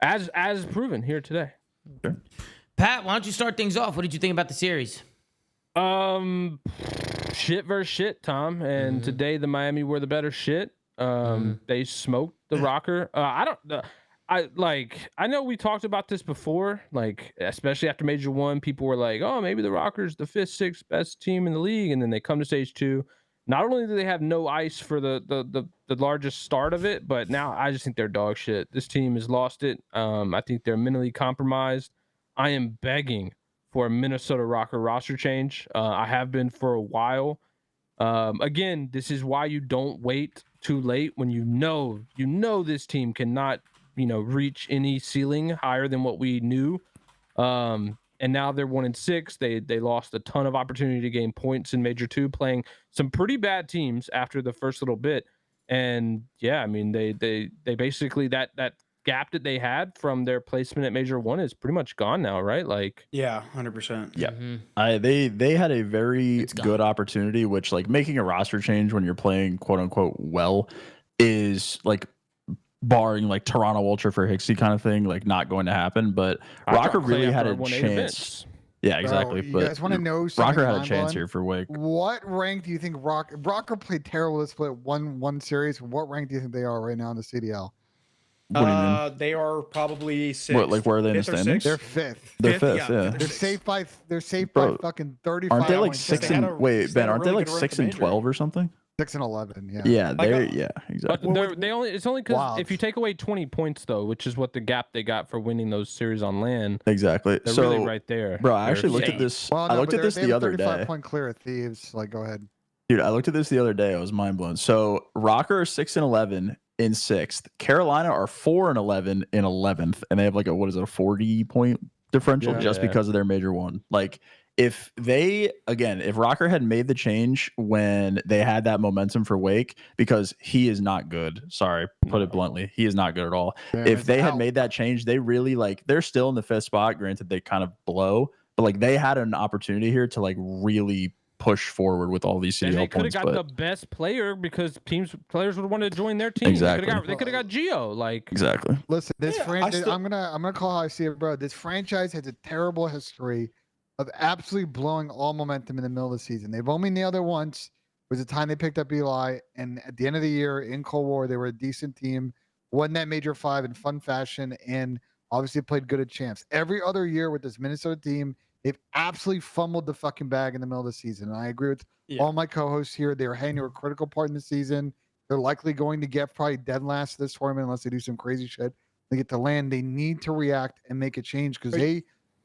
Okay. As proven here today. Pat, why don't you start things off? What did you think about the series? Shit versus shit, Tom. And today the Miami were the better shit. They smoked the Rokkr. I know we talked about this before, like especially after Major 1, people were like, oh, maybe the Rocker's the 5th, 6th best team in the league, and then they come to stage 2. Not only do they have no ice for the largest start of it, but now I just think they're dog shit. This team has lost it. I think they're mentally compromised. I am begging for a Minnesota Rokkr roster change. I have been for a while. Again, this is why you don't wait too late when you know this team cannot, reach any ceiling higher than what we knew. And now they're 1-6. They lost a ton of opportunity to gain points in Major 2, playing some pretty bad teams after the first little bit. And yeah, I mean, they basically that gap that they had from their placement at Major 1 is pretty much gone now, right? Like, Yeah, 100%. Yeah. They had a very It's gone. good opportunity, which like making a roster change when you're playing quote unquote well is like barring like Toronto Ultra for Hixie kind of thing, like not going to happen. But Rokkr really had a chance. Yeah, exactly. You But guys want to know something? Rokkr had a chance mind-blowing? here for Wake. What rank do you think Rokkr played terrible this split one series? What rank do you think they are right now in the CDL? What do you mean? They are probably 6th. What, like, where are they in the fifth or standings? sixth? They're 5th. They're Fifth, fifth, yeah, yeah. fifth. They're safe by Bro, fucking 35. Aren't they like points. 6 They had and a- wait, they Ben? had a Aren't they really like good run 6 to and major. 12 or something? 6 and 11? Yeah. Yeah, Like, they're yeah, exactly. But it's only because Wild. if you take away 20 points though, which is what the gap they got for winning those series on LAN, Exactly. they're So, really right there. bro, I They're actually looked at safe. this. Well, I no, looked but at this they have the a other 35 day. point clear of Thieves. Like, go ahead. Dude, I looked at this the other day. I was mind blown. So Rokkr are 6 and 11 in 6th. Carolina are 4 and 11 in 11th, and they have like a 40 point differential Yeah. just Yeah. because of their Major 1. Like if Rokkr had made the change when they had that momentum for Wake, because he is not good. Sorry, put it bluntly, he is not good at all. Damn, If it's they had out. made that change, they really they're still in the 5th spot. Granted, they kind of blow, but like they had an opportunity here to like really push forward with all these And they CDL could have points. got But the best player because players would have wanted to join their team. Exactly. They could have got Geo. Like, exactly. Listen, this Yeah, franchise. still- I'm gonna call how I see it, bro. This franchise has a terrible history of absolutely blowing all momentum in the middle of the season. They've only nailed it once. Was the time they picked up Eli, and at the end of the year in Cold War, they were a decent team, won that Major 5 in fun fashion, and obviously played good at champs. Every other year with this Minnesota team, they've absolutely fumbled the fucking bag in the middle of the season. And I agree with all my co-hosts here. They're heading to a critical part in the season. They're likely going to get probably dead last this tournament unless they do some crazy shit. They get to land. They need to react and make a change because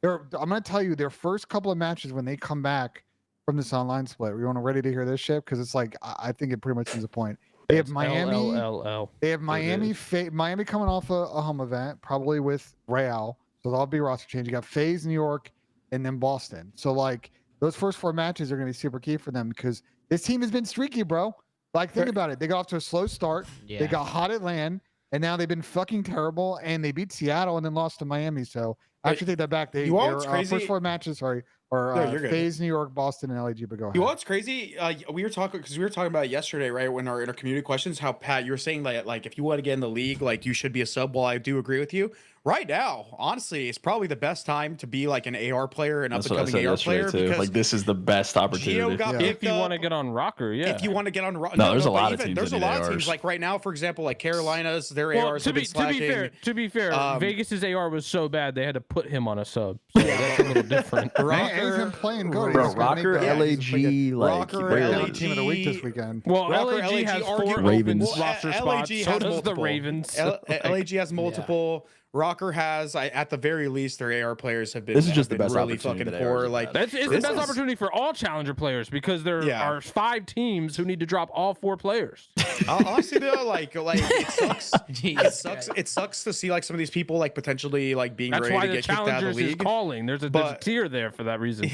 I'm going to tell you, their first couple of matches when they come back from this online split, we're ready to hear this shit because it's like I think it pretty much is a point. They have It's Miami. LLL. They have So it Miami. is. Miami coming off a home event, probably with Real. So that'll be a roster change. You got FaZe, New York, and then Boston. So like those first 4 matches are going to be super key for them because this team has been streaky, bro. Like think about it. They got off to a slow start. Yeah. They got hot at LAN, and now they've been fucking terrible. And they beat Seattle and then lost to Miami. So I actually take that back. They You want their what's crazy? first 4 matches, sorry, are No, you're good. FaZe, New York, Boston, and LAG. But go ahead. You know what's crazy? We were talking about it yesterday, right? When our community questions, how Pat, you were saying that like if you want to get in the league, like you should be a sub. Well, I do agree with you. Right now, honestly, it's probably the best time to be like an AR player, an up That's and what I said coming AR yesterday player, too. because Like this is the best opportunity. Gio got Yeah. picked If you want to up. get on Rokkr, yeah. If you want to get on, No, there's a lot of but teams There's that a need lot of teams ARs. like right now, for example, like Carolina's, their Well, ARs to have be been slacking. to be fair, Um, Vegas's AR was so bad they had to put him on a sub. So that's a little different. And he's been playing good. Bro, He's gonna make Rokkr, that. He's been playing good. LAG, like Rokkr, bring it They're on. the team of the week this weekend. Well, Rokkr, LAG has 4 open Ravens. roster LAG spots. So has does the multiple. Ravens. LAG has multiple. Rokkr has, at the very least, their AR players have been. This is just have the been best really opportunity fucking that ARs poor. have Like had. That's it's the This best is- opportunity for all challenger players because there Yeah. are 5 teams who need to drop all 4 players. honestly though, like it sucks. Jesus It sucks to see like some of these people like potentially like being That's ready why to the get kicked out of the challengers is league. calling. There's a But- tier there for that reason.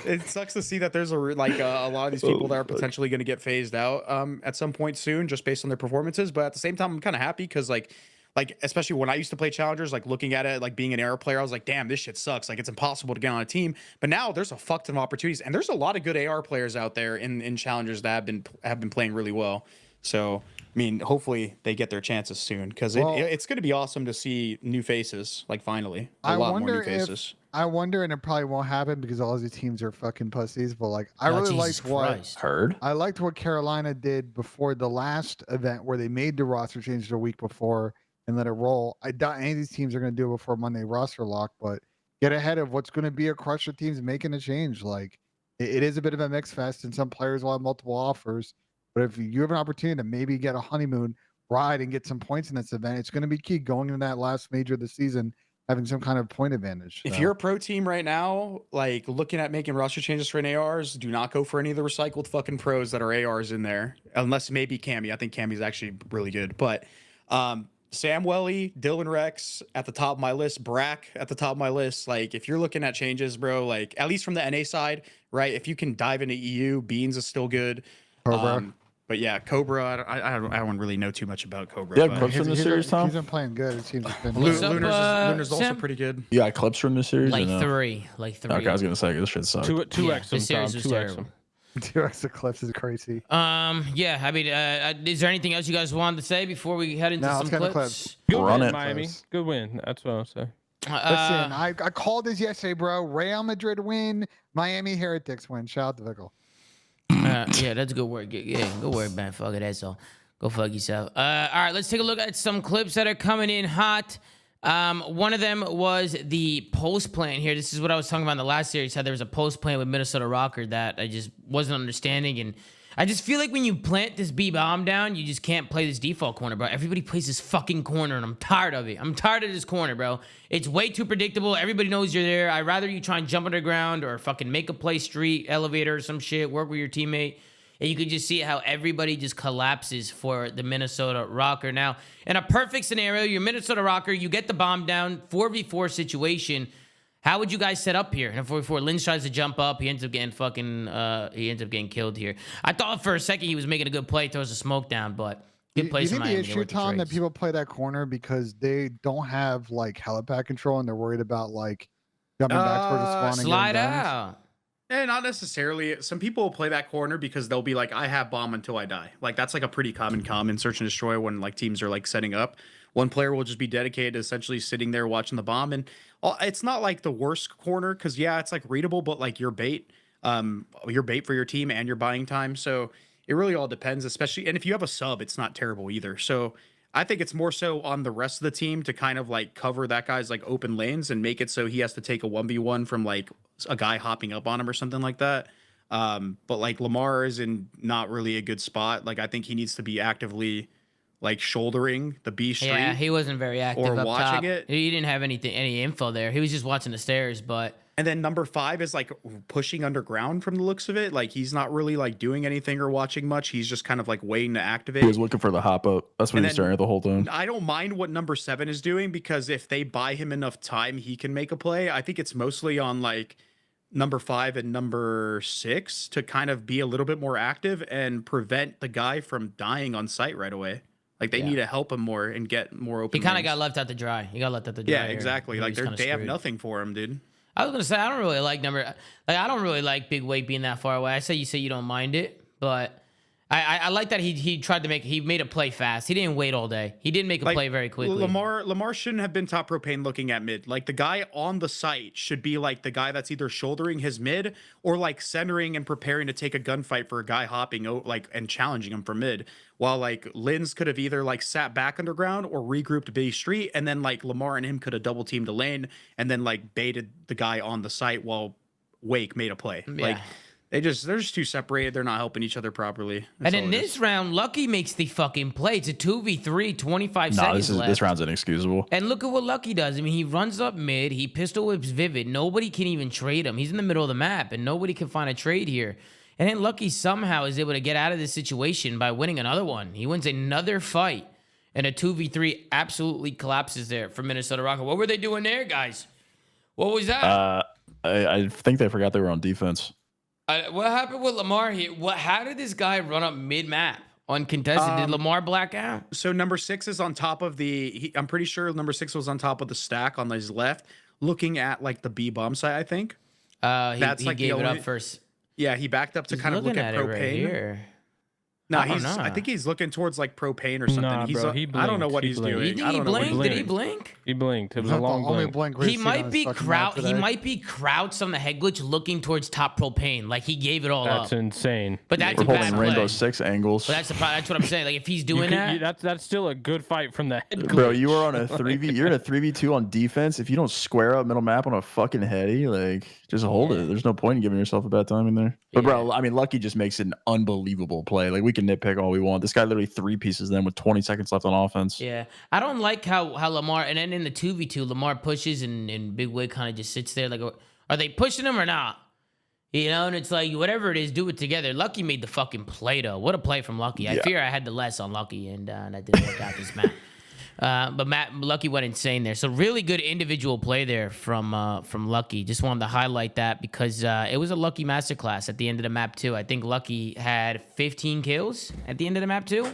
It sucks to see that there's a lot of these people that are potentially going to get phased out at some point soon, just based on their performances. But at the same time, I'm kind of happy because like especially when I used to play challengers, like looking at it, like being an AR player, I was like, damn, this shit sucks. Like it's impossible to get on a team. But now there's a fuck ton of opportunities, and there's a lot of good AR players out there in challengers that have been playing really well. So I mean, hopefully they get their chances soon because it's going to be awesome to see new faces. Like finally, a lot more new faces. I wonder, and it probably won't happen because all these teams are fucking pussies. But like, I Oh, really Jesus liked what Christ. Heard. I liked what Carolina did before the last event where they made the roster change the week before and let it roll. I doubt any of these teams are going to do it before Monday roster lock, but get ahead of what's going to be a crush of teams making a change. Like it is a bit of a mix fest, and some players will have multiple offers. But if you have an opportunity to maybe get a honeymoon ride and get some points in this event, it's going to be key going into that last major of the season, having some kind of point advantage. If So, you're a pro team right now, like looking at making roster changes for an ARs, do not go for any of the recycled fucking pros that are ARs in there, unless maybe Cammy. I think Cammy's actually really good, but Sam Welly, Dylan Rex at the top of my list, Brack at the top of my list. Like if you're looking at changes, bro, like at least from the NA side, right? If you can dive into EU, Beans is still good. Cobra. But yeah, Cobra. I don't really know too much about Cobra. Yeah, but clips from the series, Tom. he's been playing good. It seems. What's up, Lunar's also Sam? pretty good. You got clips from the series? or Like no? 3. Okay, I was gonna say this shit sucks. 2x Yeah, them, the Tom. series was 2x terrible. them. 2x clips is crazy. Yeah, I mean, is there anything else you guys wanted to say before we head into No, some let's get the clips? clips. Good Run win, it. Miami. Close. Good win. That's what I'll say. Listen, I called this yesterday, bro. Real Madrid win, Miami Heretics win. Shout out to Vickle. Yeah, that's good work. Yeah, good work, man. Fuck it, that's all. Go fuck yourself. All right, let's take a look at some clips that are coming in hot. One of them was the post plan here. This is what I was talking about in the last series, how there was a post plan with Minnesota Rokkr that I just wasn't understanding. And I just feel like when you plant this B bomb down, you just can't play this default corner, bro. Everybody plays this fucking corner, and I'm tired of it. I'm tired of this corner, bro. It's way too predictable. Everybody knows you're there. I'd rather you try and jump underground or fucking make a play street, elevator or some shit, work with your teammate. And you can just see how everybody just collapses for the Minnesota Rokkr. Now, in a perfect scenario, you're Minnesota Rokkr, you get the bomb down, 4v4 situation. How would you guys set up here? And 4v4, Lynch tries to jump up. He ends up getting getting killed here. I thought for a second he was making a good play, throws the smoke down, but good plays You from think Miami. the They issue, worked the Tom, that trades. people play that corner because they don't have like helipad control and they're worried about like jumping back towards the spawn and Slide getting guns? out. Not necessarily. Some people will play that corner because they'll be like, I have bomb until I die. Like that's like a pretty common in search and destroy when like teams are like setting up. One player will just be dedicated to essentially sitting there watching the bomb. And it's not like the worst corner because yeah, it's like readable, but like your bait for your team and your buying time. So it really all depends, especially. And if you have a sub, it's not terrible either. So I think it's more so on the rest of the team to kind of like cover that guy's like open lanes and make it so he has to take a 1v1 from like a guy hopping up on him or something like that. But like Lamar is in not really a good spot. Like I think he needs to be actively like shouldering the B street. Yeah, he wasn't very active or up watching top. it. He didn't have any info there. He was just watching the stairs, but And then number 5 is like pushing underground from the looks of it. Like he's not really like doing anything or watching much. He's just kind of like waiting to activate. He was looking for the hop up. That's what he was staring at the whole time. I don't mind what number 7 is doing because if they buy him enough time, he can make a play. I think it's mostly on like number 5 and number 6 to kind of be a little bit more active and prevent the guy from dying on site right away. Like they need to help him more and get more open. He kind of lanes. got left out to dry. He got left out to dry. Yeah, here. exactly. Like they have nothing for him, dude. I was gonna say I don't really like big weight being that far away. I say you don't mind it, but I like that he made a play fast. He didn't wait all day. He did make a play very quickly. Lamar shouldn't have been top propane looking at mid. Like the guy on the site should be like the guy that's either shouldering his mid or like centering and preparing to take a gunfight for a guy hopping like and challenging him for mid. While like Lins could have either like sat back underground or regrouped B street, and then like Lamar and him could have double teamed a lane and then like baited the guy on the site while Wake made a play. Yeah. Like they're just too separated. They're not helping each other properly. That's And in all it this is. round, Lucky makes the fucking play. It's a 2v3, 25 seconds left. This round's inexcusable. And look at what Lucky does. I mean, he runs up mid. He pistol whips Vivid. Nobody can even trade him. He's in the middle of the map, and nobody can find a trade here. And then Lucky somehow is able to get out of this situation by winning another one. He wins another fight, and a 2v3 absolutely collapses there for Minnesota Rokkr. What were they doing there, guys? What was that? I think they forgot they were on defense. What happened with Lamar here? How did this guy run up mid-map uncontested? Did Lamar black out? So number 6 is on top of I'm pretty sure number 6 was on top of the stack on his left, looking at like the B bomb site, I think. He gave it up first. Yeah, he backed up to kind of look at propane. Right here. No, I don't know. I think he's looking towards like propane or something. Nah, bro, he I don't know blinked. what He he's blinked. doing. You think I he don't know what blinked? he's Did he doing. blink? He blinked. It was Is a that the long only blink. blink we've He seen might on be this fucking map He today? might be crouched on the head glitch, looking towards top propane, like he gave it all That's up. insane. But that's We're a bad holding play. Rainbow Six angles. But that's what I'm saying. Like if he's doing that, That's still a good fight from the head. Bro, glitch. you were on a 3v. You're in a 3v2 on defense. If you don't square up middle map on a fucking heady, like just hold it. There's no point in giving yourself a bad time in there. But bro, I mean, Lucky just makes an unbelievable play. Like we can nitpick all we want. This guy literally 3 pieces them with 20 seconds left on offense. yeah. I don't like how Lamar, and then in the 2v2, Lamar pushes and Big Wig kind of just sits there. Like, are they pushing him or not? You know, and it's like, whatever it is, do it together. Lucky made the fucking play, though. What a play from Lucky. I fear I had the less on Lucky, and that didn't work out this map. But Lucky went insane there. So really good individual play there from Lucky. Just wanted to highlight that because it was a Lucky masterclass at the end of the map, too. I think Lucky had 15 kills at the end of the map, too.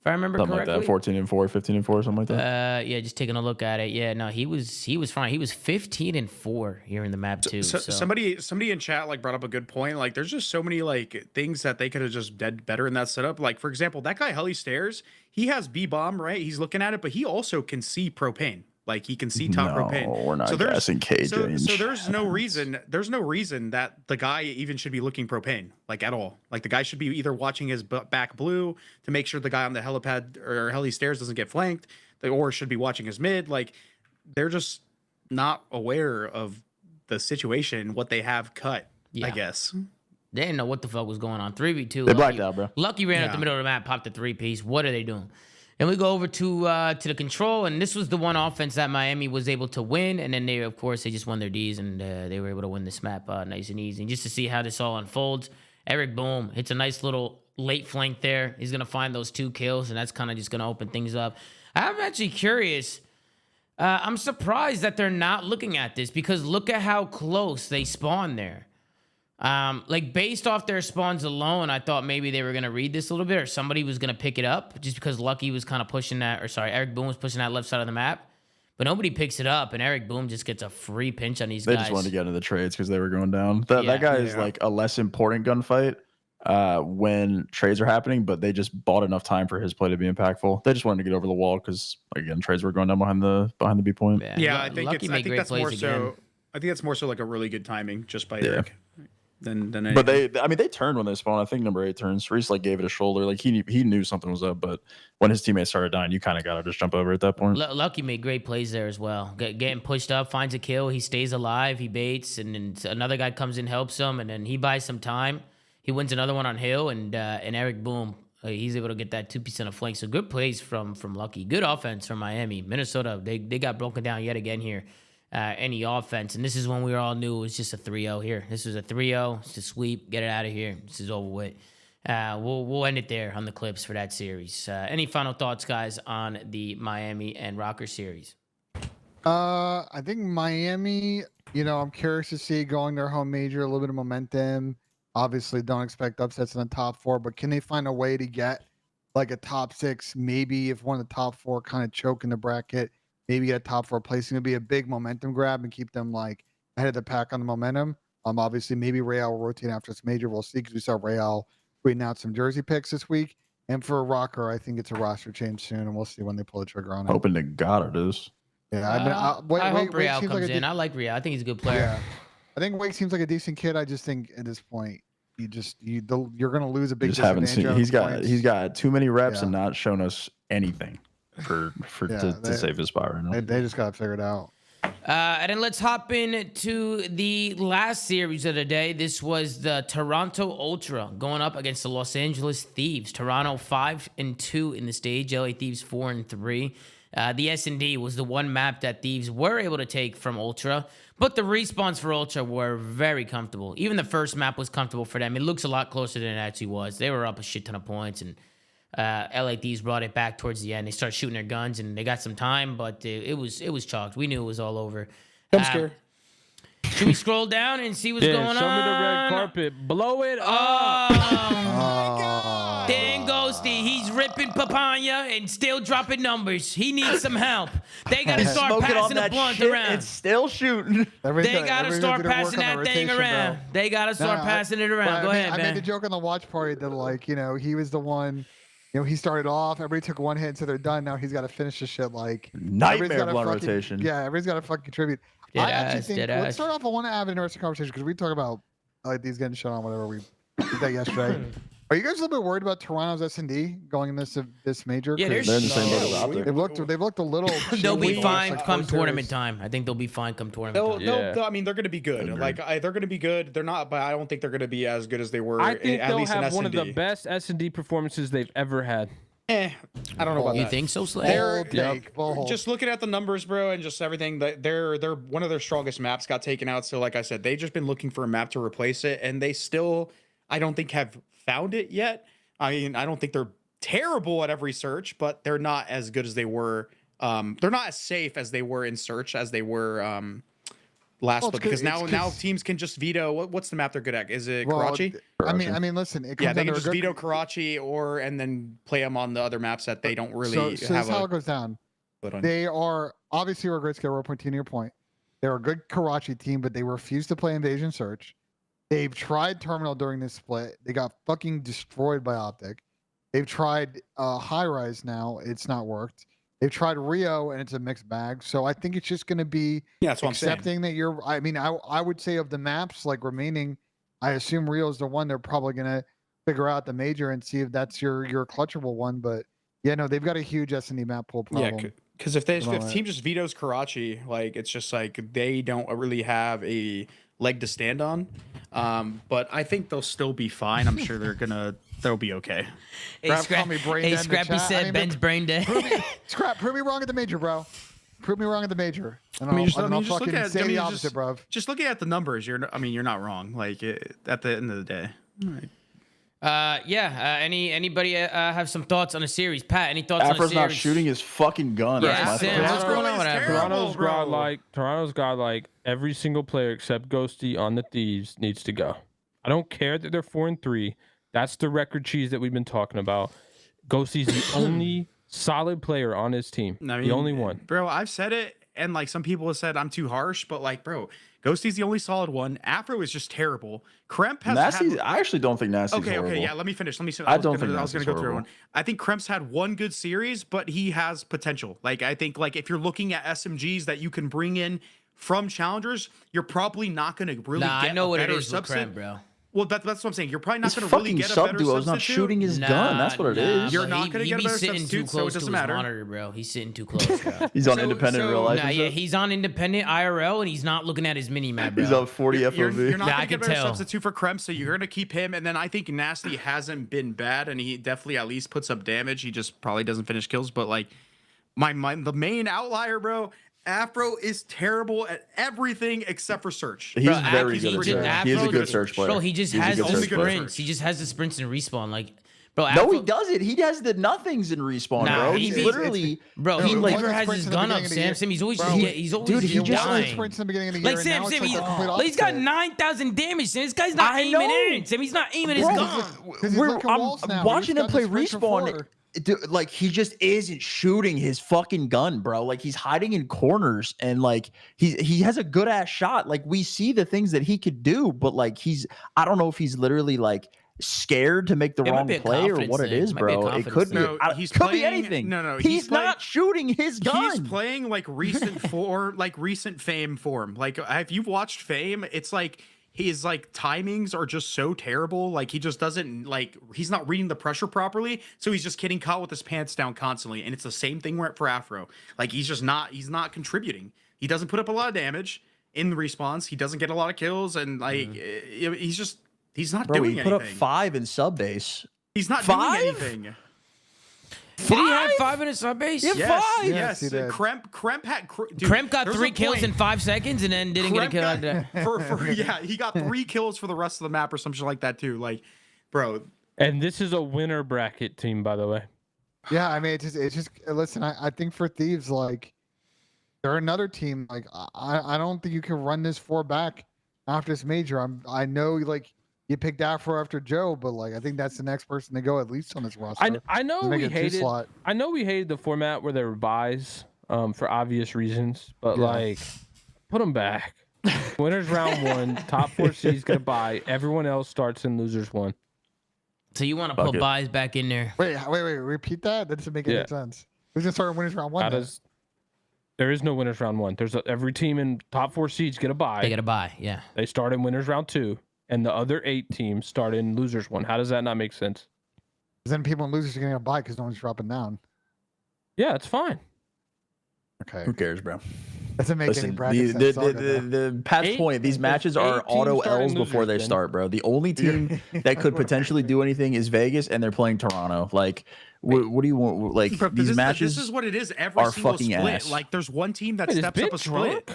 If I remember Something correctly. like that. 14 and 4, 15 and 4, something like that. Yeah, just taking a look at it. Yeah, no, he was fine. He was 15 and 4 here in the map too. So. Somebody in chat like brought up a good point. Like there's just so many like things that they could have just did better in that setup. Like for example, that guy Heli Stairs, he has B bomb, right? He's looking at it, but he also can see propane. Like he can see top propane. We're not guessing KJ. So there's no reason that the guy even should be looking propane, like at all. Like the guy should be either watching his back blue to make sure the guy on the helipad or heli stairs doesn't get flanked, or should be watching his mid. Like they're just not aware of the situation, what they have cut, I guess. They didn't know what the fuck was going on. 3v2. They blacked out, bro. Lucky ran out the middle of the map, popped a 3-piece. What are they doing? And we go over to the control, and this was the one offense that Miami was able to win. And then they just won their Ds, and they were able to win this map nice and easy. And just to see how this all unfolds, Eric Boom hits a nice little late flank there. He's gonna find those 2 kills, and that's kind of just gonna open things up. I'm actually curious. I'm surprised that they're not looking at this because look at how close they spawn there. Like based off their spawns alone, I thought maybe they were gonna read this a little bit, or somebody was gonna pick it up, just because Lucky was kind of pushing that, Eric Boom was pushing that left side of the map, but nobody picks it up, and Eric Boom just gets a free pinch on these guys. They just wanted to get into the trades because they were going down. That guy is like a less important gunfight when trades are happening, but they just bought enough time for his play to be impactful. They just wanted to get over the wall because again, trades were going down behind the B point. Yeah, I think Lucky made great that's more plays so. again. I think that's more so like a really good timing just by Eric. Than anything. But they turned when they spawned. I think number 8 turns. Reese like gave it a shoulder. Like he knew something was up, but when his teammates started dying, you kind of got to just jump over at that point. Lucky made great plays there as well. Getting pushed up, finds a kill, he stays alive, he baits, and then another guy comes in, helps him, and then he buys some time. He wins another one on Hill, and Eric Boom, he's able to get that 2% of flank. So good plays from Lucky. Good offense from Miami. Minnesota, they got broken down yet again here. any offense. And this is when we all knew it was just a 3-0 here. This was a 3-0. It's a sweep. Get it out of here. This is over with. We'll end it there on the Clips for that series. Any final thoughts, guys, on the Miami and Rokkr series? I think Miami, I'm curious to see going their home major, a little bit of momentum. Obviously, don't expect upsets in the top 4, but can they find a way to get like a top 6? Maybe if one of the top 4 kind of choke in the bracket, maybe get a top 4 placing. It'd be a big momentum grab and keep them like ahead of the pack on the momentum. Obviously, maybe Real will rotate after this major. We'll see, because we saw Real tweeting out some jersey picks this week. And for Rokkr, I think it's a roster change soon, and we'll see when they pull the trigger on it. Hoping to God it is. Yeah, I hope Real seems comes like in. I like Real. I think he's a good player. Yeah. I think Wake seems like a decent kid. I just think at this point, you're going to lose a big. Just haven't seen. He's got too many reps and Yeah. not shown us anything to save his spot right now. They just got to figure it out. And then let's hop into the last series of the day. This was the Toronto Ultra going up against the Los Angeles Thieves. Toronto 5-2 in the stage. LA Thieves 4-3. The S&D was the one map that Thieves were able to take from Ultra, but the respawns for Ultra were very comfortable. Even the first map was comfortable for them. It looks a lot closer than it actually was. They were up a shit ton of points, and LA Thieves brought it back towards the end. They started shooting their guns, and they got some time, but it was chalked. We knew it was all over. I'm scared. Should we scroll down and see what's going on? Show me the red carpet. Blow it up. Oh, dang Ghosty. He's ripping papaya and still dropping numbers. He needs some help. They got to start passing the blunt around. It's still shooting. They got to start passing that thing around. They got to start passing it around. Go ahead, man. I made the joke on the watch party that, he was the one. He started off. Everybody took one hit until they're done. Now he's got to finish the shit like Nightmare blunt rotation. Yeah, everybody's got to fucking contribute. I actually think let's start off. I want to have an interesting conversation because we talk about like these getting shut on, whatever we did that yesterday. Are you guys a little bit worried about Toronto's S&D going in this major? Yeah, they're in the same boat as Optic. They've looked a little. They'll be chilly, fine like, come close tournament series. time. I think they'll be fine come tournament time. I mean, they're going to be good. Agreed. Like, they're going to be good. They're not, but I don't think they're going to be as good as they were. I think at they'll least in have one of the S&D. best S&D performances they've ever had. I don't know about You that. think so, Slay? Bold take, bold. Just looking at the numbers, bro, and just everything, they're one of their strongest maps got taken out. So, like I said, they've just been looking for a map to replace it, and they still, I don't think, have found it yet. I mean, I don't think they're terrible at every search, but they're not as good as they were. They're not as safe as they were in search as they were last split, because now teams can just veto. What's the map they're good at? Is it Karachi? I mean, listen. It comes Yeah, they down can to just veto Karachi and then play them on the other maps that they don't really So have. this is how it goes down. Split on. They are obviously a great scale. Point to your point. They're a good Karachi team, but they refuse to play Invasion Search. They've tried Terminal during this split. They got fucking destroyed by Optic. They've tried High Rise now. It's not worked. They've tried Rio, and it's a mixed bag. So I think it's just going to be That's what I'm saying. accepting that you're. I mean, I would say of the maps like remaining, I assume Rio's the one they're probably going to figure out the major and see if that's your clutchable one. But yeah, no, they've got a huge S&D map pool problem. Yeah, because if team just vetoes Karachi, like it's just like they don't really have a leg to stand on. But I think they'll still be fine. I'm sure they'll be okay. Hey, Scrappy said Ben's brain dead. Prove me wrong at the major, bro. Prove me wrong at the major. And I mean, I'll fucking say the opposite, bro. Just looking at the numbers, you're not wrong. Like at the end of the day. Anybody have some thoughts on the series? Pat, any thoughts on the Afro's series? not shooting his fucking gun. Yeah, That's my Sam, thought. what's going on with Afro? Toronto's got like every single player except Ghosty on the Thieves needs to go. I don't care that they're 4-3. That's the record cheese that we've been talking about. Ghosty's the only solid player on his team. I mean, the only one. Bro, I've said it, and like some people have said I'm too harsh, but like, bro, Ghosty's the only solid one. Afro is just terrible. Kremp has Nasty. I actually don't think Nasty's horrible. Okay, yeah. Let me finish. I was gonna go through one. I think Kremp's had one good series, but he has potential. Like I think, like if you're looking at SMGs that you can bring in from challengers, you're probably not gonna really get I know a what it better is with substitute. Kremp, bro. Well, that's what I'm saying. You're probably not His going to really fucking get a sub better duo is not substitute. shooting his gun. That's what it is. You're not gonna get a better sitting too substitute, so it close to doesn't his matter. monitor, bro. He's sitting too close, bro. He's on independent real life. Nah, and yeah, stuff? he's on independent IRL and he's not looking at his mini map, bro. He's on 40 FOV. You're not Yeah, I going to can get a better tell. substitute for Kremp, so you're going to keep him. And then I think Nasty hasn't been bad, and he definitely at least puts up damage. He just probably doesn't finish kills. But like the main outlier, bro, Afro is terrible at everything except for search. He's Bro, very good at search. He is a good search player. Bro, he just He's a has good the search player. sprints. He just has the sprints and respawn. Like, bro, No, Afro, he doesn't. He has the nothings in respawn, Nah, bro. he's- He's literally, bro, No, he it never wasn't has sprints his in the gun up, beginning of the year. Sam. He's always Bro, he's always dude, he just just Only dying. sprints in the beginning of the Like year. Sam, and now Sam, it's he, like the complete like, he's got opposite. 9,000 damage. Sam, this guy's not I aiming know. in. Sam, he's not aiming his Bro, gun. He's looking walls now. I'm watching He's him got play the sprints respawn. before. Dude, like he just isn't shooting his fucking gun, bro. Like he's hiding in corners and like he has a good ass shot. Like we see the things that he could do, but like I don't know if he's literally like scared to make the It might wrong be a play or confidence what it thing. is, It might be a bro. It confidence could be. thing. No, I- he's could be playing- anything. no, he's he's playing- not shooting his gun. He's playing like recent recent Fame form. Like if you've watched Fame, it's like his like timings are just so terrible. Like he just doesn't like he's not reading the pressure properly, so he's just getting caught with his pants down constantly. And it's the same thing for Afro. Like he's not contributing. He doesn't put up a lot of damage in the respawns. He doesn't get a lot of kills, and like he's not Bro, doing he put up anything. 5 in sub base. He's not 5? doing anything. Did he have 5 in his sub base? Yeah, Yes, 5. yes. he did. Kremp had dude, Kremp got there's 3 a kills point- in 5 seconds and then didn't get a kill Kremp after that. got, he got 3 kills for the rest of the map or something like that too. Like, bro, And this is a winner bracket team, by the way. Yeah, I mean, it's just. Listen, I think for Thieves, like, they're another team. Like, I don't think you can run this 4 back after this major. I know, like, you picked Afro after Joe, but like, I think that's the next person to go at least on this roster. I know To make we it 2 hated. slot. I know we hated the format where there were buys, for obvious reasons, but Yeah. like, put them back. Winners round 1, top 4 seeds gonna buy. Everyone else starts in losers 1. So you want to Fuck put it. buys back in there? Wait, repeat that. That doesn't make any Yeah. sense. Who's gonna start in winners round 1? How then? does? There is no winners round 1. Every team in top 4 seeds get a buy. They got to buy. Yeah. They start in winners round 2, and the other 8 teams start in losers 1. How does that not make sense? Then people in losers are gonna buy because no one's dropping down. Yeah, it's fine. Okay, Who cares, bro? doesn't make any Listen, brackets. the, that the, suck, the, though. the Pat's 8 point, these matches are 8 teams auto start in L's before losers, they Ben. start, bro. The only team that could potentially do anything is Vegas, and they're playing Toronto. Like, what do you want? Like, Bro, these matches This is what it is. Every are single fucking split. ass. Like, there's one team that Wait, is steps Ben up a split drunk?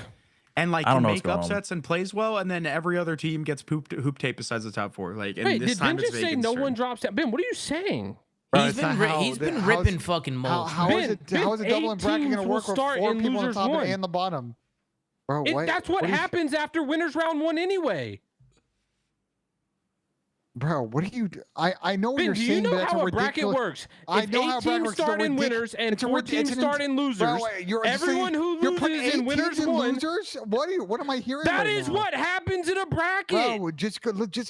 and like I don't can know what's make going on. upsets and plays well, and then every other team gets hoop tape besides the top 4. Like, and Wait, this did time Ben it's just say Vegas' no turn. one drops down? Ben, what are you saying? Bro, He's it's been not how he's been how's- ripping fucking molds. How is it? Ben, How is a double 8 and bracket teams gonna will work with start 4 in people on losers top 1. and the bottom? Bro, what? That's what do you- happens after winners round 1 anyway. Bro, what do you? I know what Ben, you're do you saying, but know that's how a a bracket ridiculous. works? I If know 8 how a bracket teams works. It's a start in ridic- winners and it's a 4 rid- teams it's an start in- in losers, Bro, you're just everyone saying- who you're putting loses in 8 winners teams in 1. losers. What am I hearing? That right is now? what happens in a bracket. Bro, just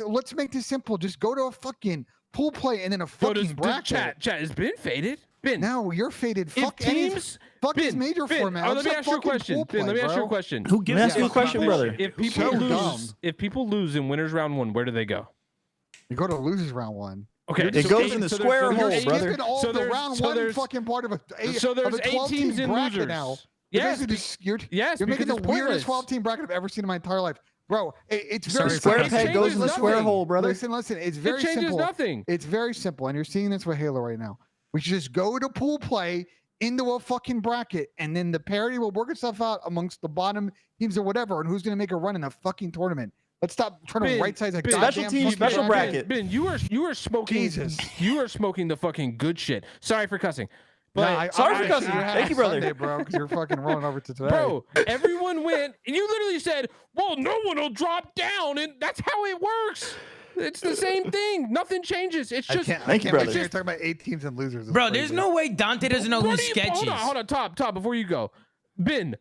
let's make this simple. Just go to a fucking pool play and then a Bro, fucking bracket. chat has been faded. Ben, No, you're faded. if Fuck teams, fuck this Ben, major Ben, format. oh, Let's let me have ask you a fucking question. pool Ben, let me play, ask you a bro. question. Who gives Let me a ask you a fuck question, about brother. this shit? If people So lose, dumb. if people lose in winners round 1, where do they go? You go to losers round 1. Okay, It so goes eight- in the so square there's- hole, there's You're eight- brother. skipping all so the there's- round so 1 there's- fucking part of a So of there's a 8 12 teams team in bracket losers. now. Yes, You're yes, you're making the because it's weirdest pointless. 12 team bracket I've ever seen in my entire life. Bro, it's very Sorry, Square Sorry, peg goes in the changes square nothing. hole, brother. Listen, it's very It changes simple. nothing. It's very simple, and you're seeing this with Halo right now. We should just go to pool play into a fucking bracket, and then the parity will work itself out amongst the bottom teams or whatever, and who's going to make a run in a fucking tournament. Let's stop trying to Ben, right size a Ben, goddamn Special team, fucking special bracket. Ben, you are smoking. Jesus. You are smoking the fucking good shit. Sorry for cussing, but Nah, Sorry for I- cussing. you're Thank you, brother. Sunday, bro, because you're fucking rolling over to today. bro, everyone went, and you literally said, "Well, no one will drop down," and that's how it works. It's the same thing. Nothing changes. It's I just. can't. Thank I you, can't brother. believe you're talking about 8 teams and losers. It's Bro, there's crazy. no way Dante doesn't know who What do you- sketches. Hold on, top. Before you go, Ben,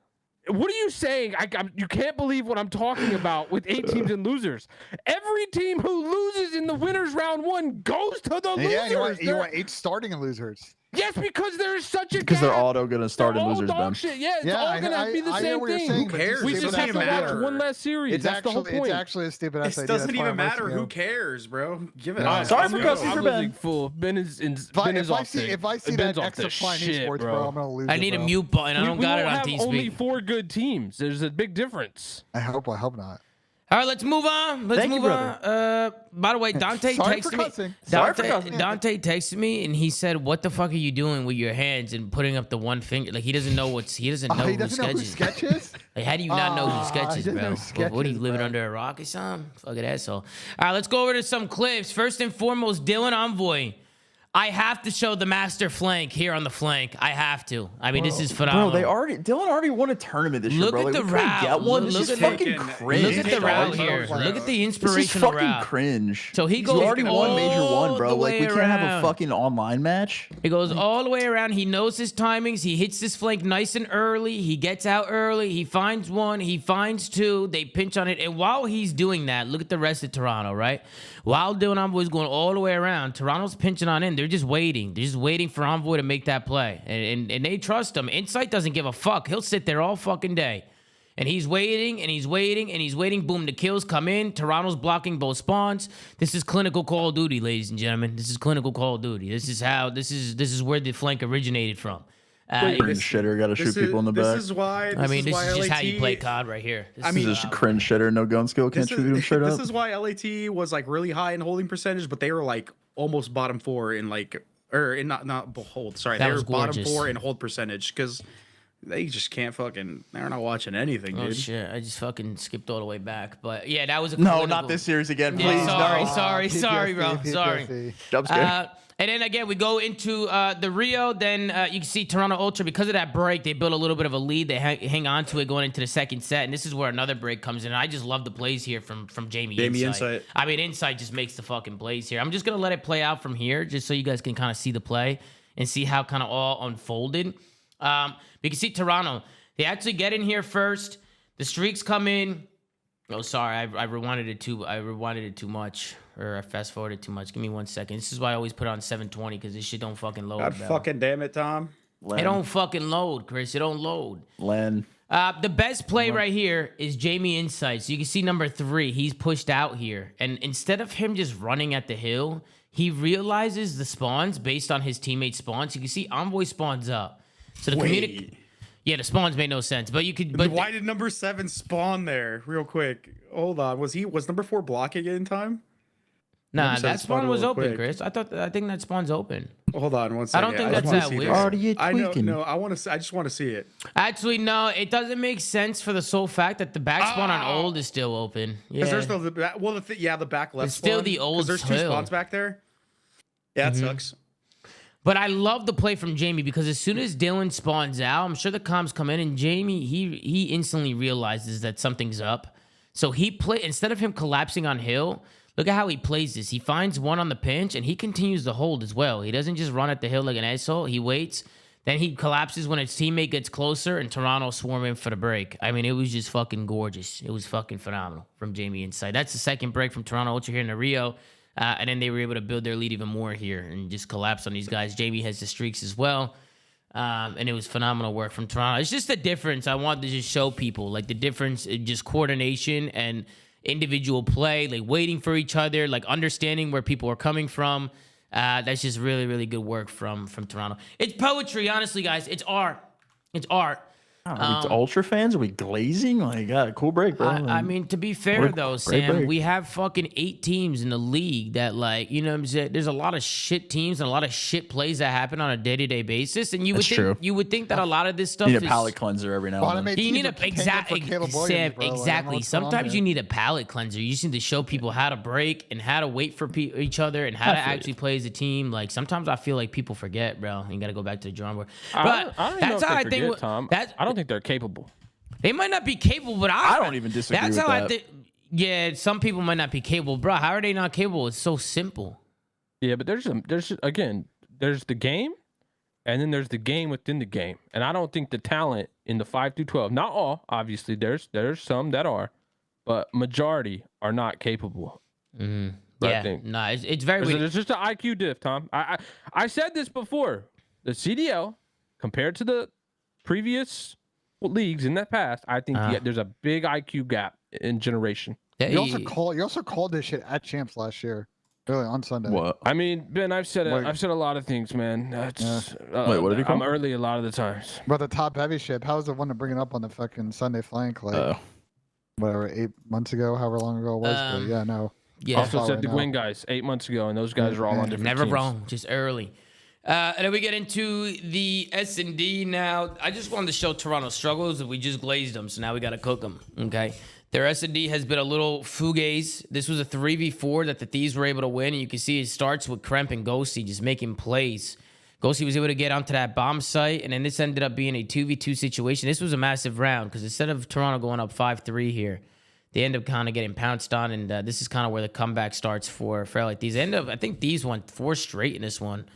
what are you saying? You can't believe what I'm talking about with 8 teams and losers. Every team who loses in the winners round 1 goes to the losers. Yeah, you They're- want 8 starting and losers. Yes, because there is such a Because they're gap. auto gonna start They're in all losers, dog Ben. shit. Yeah, it's Yeah, all I know- gonna be the I know same what you're thing. saying, Who but cares? We It just doesn't have to even watch matter. one less series. It's That's the whole actually point. a stupid ass It idea. doesn't That's why even I'm matter. roasting Who you. cares, bro? Give it No, up. Sorry I'm for losing- cussing for I'm Ben. losing full. Ben is If I off see the- that Ben's off extra the flying shit, esports, bro, I'm gonna lose. I it, need a bro. mute button. I don't we got it won't on have only TeamSpeak. 4 good teams. There's a big difference. I hope not. All right, let's move on. Thank you, brother. By the way, Dante Sorry for texted me. cussing. Sorry for cussing. Dante texted me and he said, "What the fuck are you doing with your hands and putting up the one finger?" Like he doesn't know who He doesn't know who sketches. sketches. Like how do you not know who He sketches, doesn't bro? know What are you sketches, living bro. under a rock or something? Fucking asshole. All right, let's go over to some clips. First and foremost, Dylan Envoy. I have to show the master flank here on the flank. I have to. I mean, this is phenomenal. Bro, Dylan already won a tournament this year, Look bro. at Like, the we couldn't route. Get one. Look This is at fucking the- cringe. Look at the Take route the here. ball. Look at the This is inspirational fucking route. cringe. So he You goes already won major all one, bro. the Like we way can't have around. a fucking online match. He goes all the way around. He knows his timings. He hits this flank nice and early. He gets out early. He finds one. He finds two. They pinch on it. And while he's doing that, look at the rest of Toronto, right? While Dylan Envoy is going all the way around, Toronto's pinching on in. They're just waiting. They're just waiting for Envoy to make that play. And they trust him. Insight doesn't give a fuck. He'll sit there all fucking day. And he's waiting, and he's waiting, and he's waiting. Boom, the kills come in. Toronto's blocking both spawns. This is clinical Call of Duty, ladies and gentlemen. This is clinical Call of Duty. This is where the flank originated from. Cringe shitter, gotta shoot people in the back. This is why. I mean, this is just how you LAT play COD right here. I mean, This is a cringe shitter, no gun skill, can't shoot him straight this up. is why LAT was like really high in holding percentage, but they were like almost bottom 4 in like, or in not hold. Sorry, That they was were bottom gorgeous. 4 in hold percentage because they just can't fucking. They're not watching anything, Oh dude. shit! I just fucking skipped all the way back. But yeah, that was a No, clinical- not this series again, please. Yeah, sorry, no. sorry, bro. PTSD. Sorry. Jump scare. And then again, we go into the Rio. Then you can see Toronto Ultra, because of that break, they built a little bit of a lead. They hang on to it going into the second set. And this is where another break comes in. I just love the plays here from Jamie Insight. I mean, Insight just makes the fucking plays here. I'm just going to let it play out from here just so you guys can kind of see the play and see how kind of all unfolded. You can see Toronto. They actually get in here first. The streaks come in. Oh, sorry, I rewinded it too much, or I fast forwarded too much. Give me 1 second. This is why I always put on 720 because this shit don't fucking load. God bro. fucking damn it, Tom. It don't fucking load, Chris. It don't load. Len. The best play right here is Jamie Insight. So you can see number 3. He's pushed out here, and instead of him just running at the hill, he realizes the spawns based on his teammate spawns. You can see Envoy spawns up. So the community. Yeah, the spawns made no sense, but you could. But Why did number 7 spawn there? Real quick. Hold on. Was number 4 blocking it in time? nah, Number 7 that spawned spawn a was little open, quick. Chris. I think that spawn's open. Hold on 1 I second. don't think just that's wanna that see weird. this. Are you I know. tweaking? No, I just want to see it. Actually, no, it doesn't make sense for the sole fact that the back spawn on Oh. old is still open. Yeah. Because there's still the back. Well, the back left. It's still spawn, the 'cause old There's 2 hill. spawns back there. Yeah, it sucks. But I love the play from Jamie because as soon as Dylan spawns out, I'm sure the comms come in, and Jamie he instantly realizes that something's up. So instead of him collapsing on hill. Look at how he plays this. He finds one on the pinch, and he continues to hold as well. He doesn't just run at the hill like an asshole. He waits. Then he collapses when his teammate gets closer, and Toronto swarm in for the break. I mean, it was just fucking gorgeous. It was fucking phenomenal from Jamie Insight. That's the second break from Toronto Ultra here in the Rio. And then they were able to build their lead even more here and just collapse on these guys. Jamie has the streaks as well. And it was phenomenal work from Toronto. It's just the difference. I wanted to just show people, like, the difference in just coordination and individual play, like waiting for each other, like understanding where people are coming from. That's just really, really good work from Toronto. It's poetry, honestly, guys. It's art. It's art. Are we Ultra fans? Are we glazing? Like, cool break, bro. I mean, to be fair, though, great Sam, break. we have fucking 8 teams in the league that, like, you know what I'm saying? There's a lot of shit teams and a lot of shit plays that happen on a day-to-day basis. And you would That's think true. you would think that a lot of this stuff need is... a palate cleanser every now and then. You need a exactly Sam, exactly. Sometimes you need. need a palate cleanser. You just need to show people how to break and how to wait for each other and how to actually play as a team. Like sometimes I feel like people forget, bro. You got to go back to the drawing board. But I don't that's know how if I they think. forget, Tom. That's I don't think they're capable. they might not be capable, but I don't even disagree That's with how I that. think. Yeah, some people might not be capable, bro. How are they not capable? It's so simple. Yeah, but there's the game, and then there's the game within the game. And I don't think the talent in the 5 through 12, not all, obviously, there's some that are, but majority are not capable. I Yeah, think. no, it's very weird. It's just an IQ diff, Tom. I said this before. The CDL compared to the previous leagues in that past, I think there's a big IQ gap in generation. Yeah, You also called this shit at champs last year, really on Sunday. What? I mean, Ben, I've said Wait. a lot of things, man. Wait, what did he call I'm it? early a lot of the times. But the top heavy ship, how was the one to bring it up on the fucking Sunday flank? Like, whatever 8 months ago, however long ago it was. But yeah, no. Yeah. Also Right said the now. Gwyn guys 8 months ago, and those guys are all on different Never teams. wrong, just early. And then we get into the S&D now. I just wanted to show Toronto struggles, and we just glazed them, so now we got to cook them, okay? Their S&D has been a little fugazi. This was a 3v4 that the Thieves were able to win, and you can see it starts with Kremp and Ghosty just making plays. Ghosty was able to get onto that bomb site, and then this ended up being a 2v2 situation. This was a massive round, because instead of Toronto going up 5-3 here, they end up kind of getting pounced on, and this is kind of where the comeback starts for LA Thieves. I think Thieves won 4 straight in this one.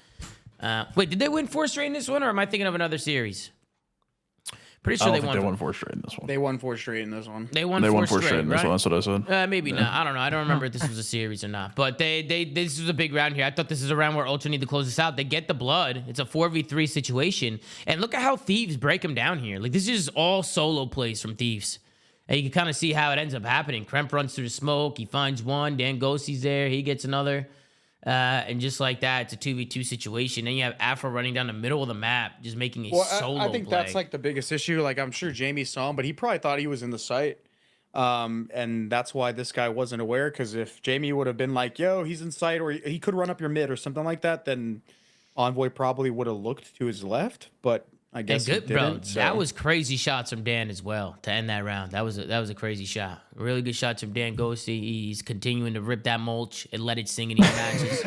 Wait, did they win 4 straight in this one, or am I thinking of another series? Pretty sure I they don't won. think they won 4 straight in this one. They won 4 straight in this one. They won They 4 won 4 straight in this right? one. That's what I said. Maybe not. I don't know. I don't remember if this was a series or not. But this was a big round here. I thought this is a round where Ultra need to close this out. They get the blood. It's a 4v3 situation. And look at how Thieves break them down here. Like, this is all solo plays from Thieves. And you can kind of see how it ends up happening. Kremp runs through the smoke. He finds one. Dan Ghosty's there. He gets another. And just like that, it's a 2v2 situation. Then you have Afro running down the middle of the map, just making a solo I think play. that's like the biggest issue. Like, I'm sure Jamie saw him, but he probably thought he was in the site. And that's why this guy wasn't aware. Because if Jamie would have been like, yo, he's in sight, or he could run up your mid or something like that, then Envoy probably would have looked to his left. But I guess good, he didn't. bro. So. That was crazy shots from Dan as well to end that round. That was a crazy shot. Really good shots from Dan Ghosty. He's continuing to rip that mulch and let it sing in these matches.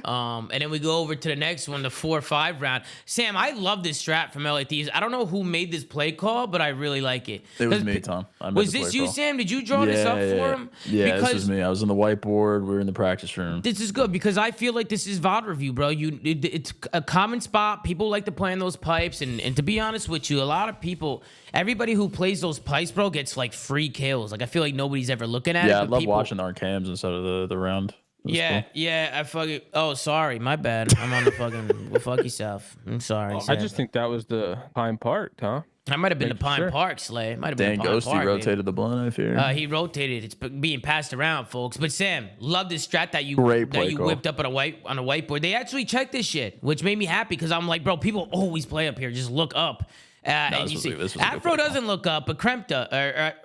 And then we go over to the next one, the 4-5 round. Sam, I love this strat from LA Thieves. I don't know who made this play call, but I really like it. It was me, Tom. I made Was the this play you, call. Sam? Did you draw this up for him? Yeah, this was me. I was on the whiteboard. We were in the practice room. This is good because I feel like this is VOD review, bro. It's a common spot. People like to play in those pipes, and to be honest with you, a lot of people, everybody who plays those pipes, bro, gets like free kills. Like, I feel like nobody's ever looking at it. Yeah, I but love people, watching our cams instead of the round. It was cool. Yeah, I fucking. Oh, sorry, my bad. I'm on the fucking. Well, fuck yourself. I'm sorry. I Sam. just think that was the Pine Park, huh? I might have been the Making Pine sure. Park Slay. It might have been Dan the Pine Ghosty Park. rotated the blunt, I fear. He rotated. It's being passed around, folks. But Sam, love this strat that you Great play call. whipped up on a whiteboard. They actually checked this shit, which made me happy because I'm like, bro, people always play up here. Just look up. And you see, this was a good Afro play call. doesn't look up, but Kremp does.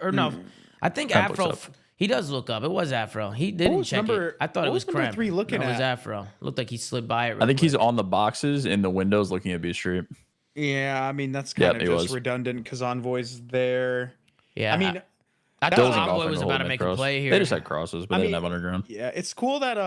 Or no, I think Kremp Afro. looks up. He does look up. It was Afro. He didn't was check number- it. I thought it what was was number Kremp. 3 looking No, it was at? Afro. Looked like he slid by it. I think he's on the boxes in the windows looking at B Street. Yeah, I mean, that's Yeah, kind he of just was. redundant because Envoy's there. Yeah. I mean, I Those thought are Envoy golfing was the about whole to make a mid-cross. play here. They just had crosses, but I they mean, didn't have underground. yeah, it's cool that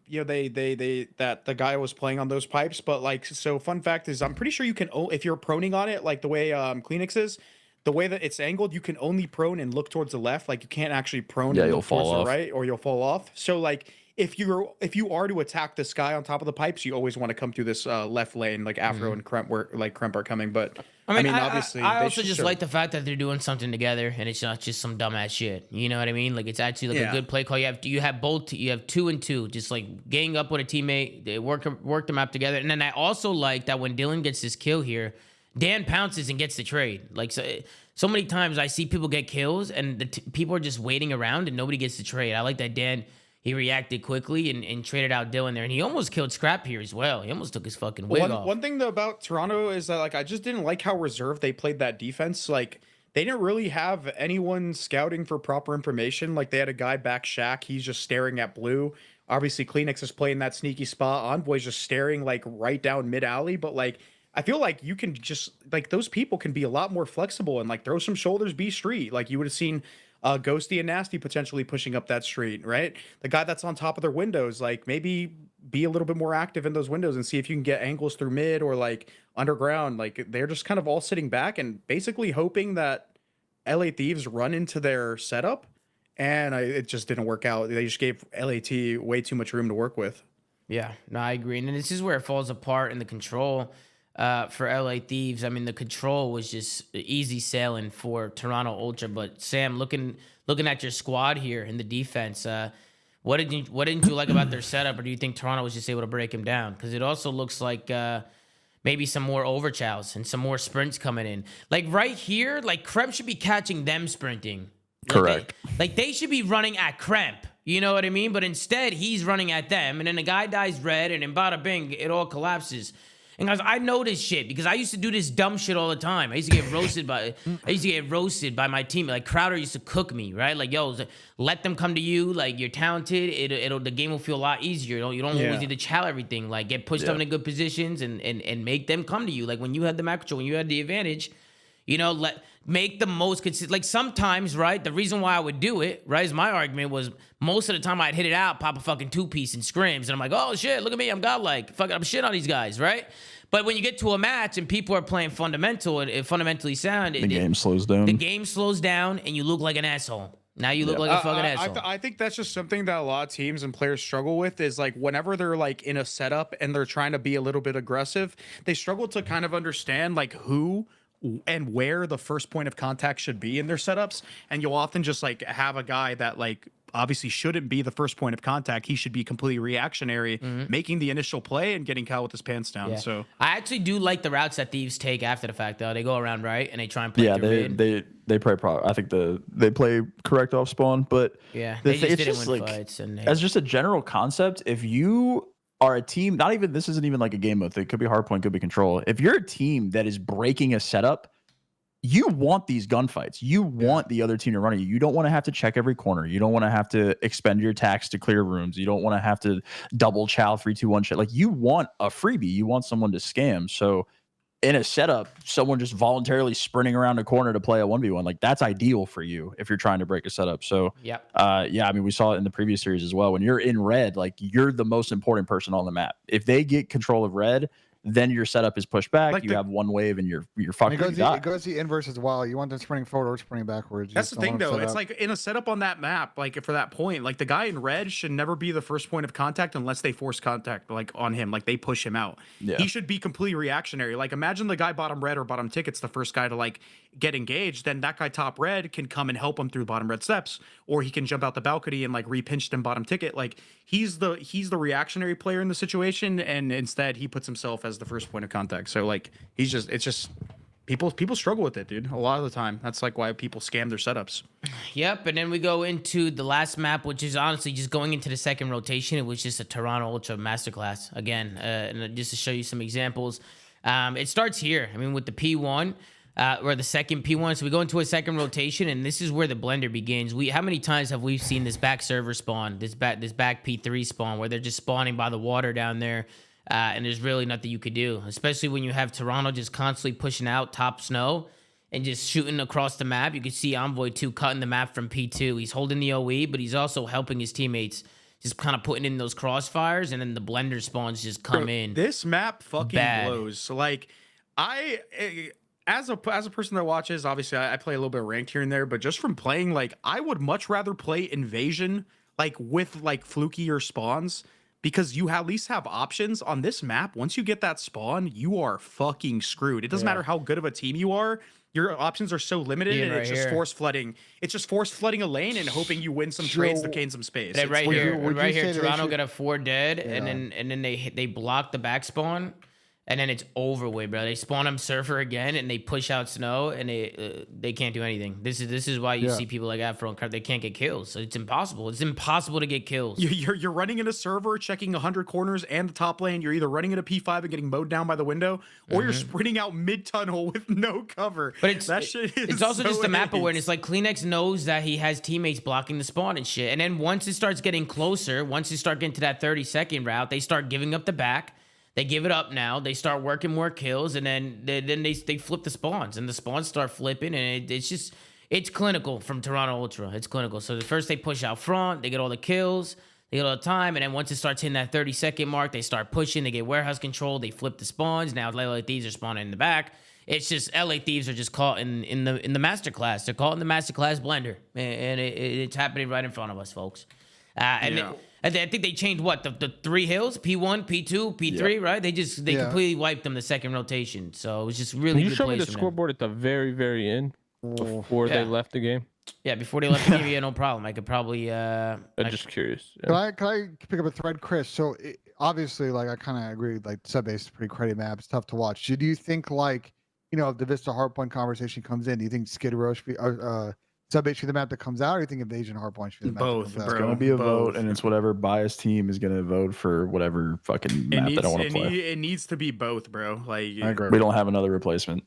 you know, they that the guy was playing on those pipes, but like, so fun fact is, I'm pretty sure you can if you're proning on it, like the way Kleenex is, the way that it's angled, you can only prone and look towards the left. Like, you can't actually prone Yeah, and you'll look towards fall the off. right, or you'll fall off. So like, if you are to attack this guy on top of the pipes, you always want to come through this left lane, like Afro and Kremp, where like Kremp are coming. But I mean obviously, I they also should just show- like the fact that they're doing something together, and it's not just some dumbass shit. You know what I mean? Like, it's actually like a Yeah. good play call. You have 2 and 2, just like gang up with a teammate. They work the map together, and then I also like that when Dylan gets this kill here, Dan pounces and gets the trade. Like, so many times I see people get kills, and the people are just waiting around, and nobody gets the trade. I like that Dan. He reacted quickly and traded out Dylan there, and he almost killed Scrap here as well. He almost took his fucking wig off. One thing though about Toronto is that, like, I just didn't like how reserved they played that defense. Like, they didn't really have anyone scouting for proper information. Like, they had a guy back Shack. He's just staring at blue. Obviously, Kleenex is playing that sneaky spot. Envoy's just staring like right down mid alley. But like, I feel like you can just, like, those people can be a lot more flexible and like throw some shoulders B street. Like, you would have seen Ghosty and Nasty potentially pushing up that street, right? The guy that's on top of their windows, like, maybe be a little bit more active in those windows and see if you can get angles through mid or like underground. Like, they're just kind of all sitting back and basically hoping that LA Thieves run into their setup, and it just didn't work out. They just gave LAT way too much room to work with. Yeah, no, I agree. And this is where it falls apart in the control for LA Thieves. I mean, the control was just easy sailing for Toronto Ultra. But Sam, looking at your squad here in the defense, what didn't you like about their setup, or do you think Toronto was just able to break him down? Because it also looks like maybe some more overchows and some more sprints coming in. Like right here, like Kremp should be catching them sprinting. Correct. Like they should be running at Kremp. You know what I mean? But instead, he's running at them, and then the guy dies red, and then bada bing, it all collapses. And guys, I know this shit because I used to do this dumb shit all the time. I used to get roasted by my team. Like Crowder used to cook me, right? Like, yo, let them come to you. Like, you're talented. The game will feel a lot easier. You don't always need to chow everything. Like, get pushed up into good positions and make them come to you. Like when you had the map control, when you had the advantage, you know, make the most consistent. Like sometimes, right? The reason why I would do it, right, is my argument was most of the time I'd hit it out, pop a fucking 2-piece and scrims, and I'm like, oh shit, look at me, I'm godlike. Fucking, I'm shit on these guys, right? But when you get to a match and people are playing fundamental and fundamentally sound, the game slows down. The game slows down, and you look like an asshole. Now you look like a fucking asshole. I think that's just something that a lot of teams and players struggle with is like whenever they're like in a setup and they're trying to be a little bit aggressive, they struggle to kind of understand like who and where the first point of contact should be in their setups. And you'll often just like have a guy that like obviously shouldn't be the first point of contact. He should be completely reactionary, making the initial play and getting caught with his pants down. Yeah. So I actually do like the routes that Thieves take after the fact, though. They go around right and they try and play. Yeah, they play. I think they play correct off spawn, but yeah, they just didn't win fights. And as just a general concept, if you are a team, this isn't even like a game mode. It could be hardpoint, could be control. If you're a team that is breaking a setup, you want these gunfights. You want the other team to run you. You don't want to have to check every corner. You don't want to have to expend your attacks to clear rooms. You don't want to have to double chow 3-2-1 shit. Like, you want a freebie. You want someone to scam. So in a setup, someone just voluntarily sprinting around a corner to play a 1v1, like that's ideal for you if you're trying to break a setup. So I mean, we saw it in the previous series as well. When you're in red, like you're the most important person on the map. If they get control of red, then your setup is pushed back. Like you have one wave and you're fucking. It goes the inverse as well. You want them sprinting forward or sprinting backwards. That's the thing, though. It's like in a setup on that map, like for that point, like the guy in red should never be the first point of contact unless they force contact, like on him, like they push him out. Yeah. He should be completely reactionary. Like imagine the guy bottom red or bottom ticket's the first guy to like get engaged. Then that guy top red can come and help him through bottom red steps, or he can jump out the balcony and like repinch them bottom ticket. Like he's the reactionary player in the situation, and instead he puts himself as the first point of contact. So like it's just people struggle with it, dude. A lot of the time, that's like why people scam their setups. Yep. And then we go into the last map, which is honestly just going into the second rotation. It was just a Toronto Ultra masterclass again, and just to show you some examples. It starts here. I mean, with the P1. Or the second P1, so we go into a second rotation, and this is where the blender begins. How many times have we seen this back server spawn, this back P3 spawn, where they're just spawning by the water down there, and there's really nothing you could do, especially when you have Toronto just constantly pushing out top snow and just shooting across the map. You can see Envoy 2 cutting the map from P2. He's holding the OE, but he's also helping his teammates, just kind of putting in those crossfires, and then the blender spawns just come in. This map fucking blows. So like, As a person that watches, obviously I play a little bit of ranked here and there, but just from playing, like I would much rather play Invasion like with like flukier spawns, because you at least have options on this map. Once you get that spawn, you are fucking screwed. It doesn't matter how good of a team you are. Your options are so limited, and it's just force flooding. It's just force flooding a lane and hoping you win some trades to gain some space. Right here, Toronto got a 4 dead, and then they block the back spawn. And then it's over with, bro. They spawn him Surfer again, and they push out Snow, and they can't do anything. This is why you see people like Afro, they can't get kills. So it's impossible. It's impossible to get kills. You're running in a server, checking 100 corners and the top lane. You're either running in a P5 and getting mowed down by the window, or you're sprinting out mid-tunnel with no cover. But it's also just the map awareness. Like, Kleenex knows that he has teammates blocking the spawn and shit. And then once it starts getting closer, once you start getting to that 30-second route, they start giving up the back. They give it up now. They start working more kills, and then they flip the spawns, and the spawns start flipping, and it's clinical from Toronto Ultra. It's clinical. So first they push out front, they get all the kills, they get all the time, and then once it starts hitting that 30-second mark, they start pushing. They get warehouse control. They flip the spawns. Now LA Thieves are spawning in the back. It's just LA Thieves are just caught in the masterclass. They're caught in the masterclass blender, and it's happening right in front of us, folks. I think they changed the 3 hills, P1, P2, P3, right? They completely wiped them the second rotation. So it was just really good. Can you show me the scoreboard at the very, very end before they left the game? Yeah, before they left the game, no problem. I could probably. I'm just curious. Yeah. Can I pick up a thread, Chris? So obviously, like I kind of agree. Like sub-base is pretty cruddy map. It's tough to watch. Do you think if the Vista Hardpoint conversation comes in, do you think Skid Row should be Sub 8 should be the map that comes out, or you think Invasion Hardpoint should be the map Both, that comes bro. out? It's gonna be a vote, Both. and it's whatever biased team is gonna vote for whatever fucking map that I want to play. It needs to be both, bro. Like I agree. We don't have another replacement.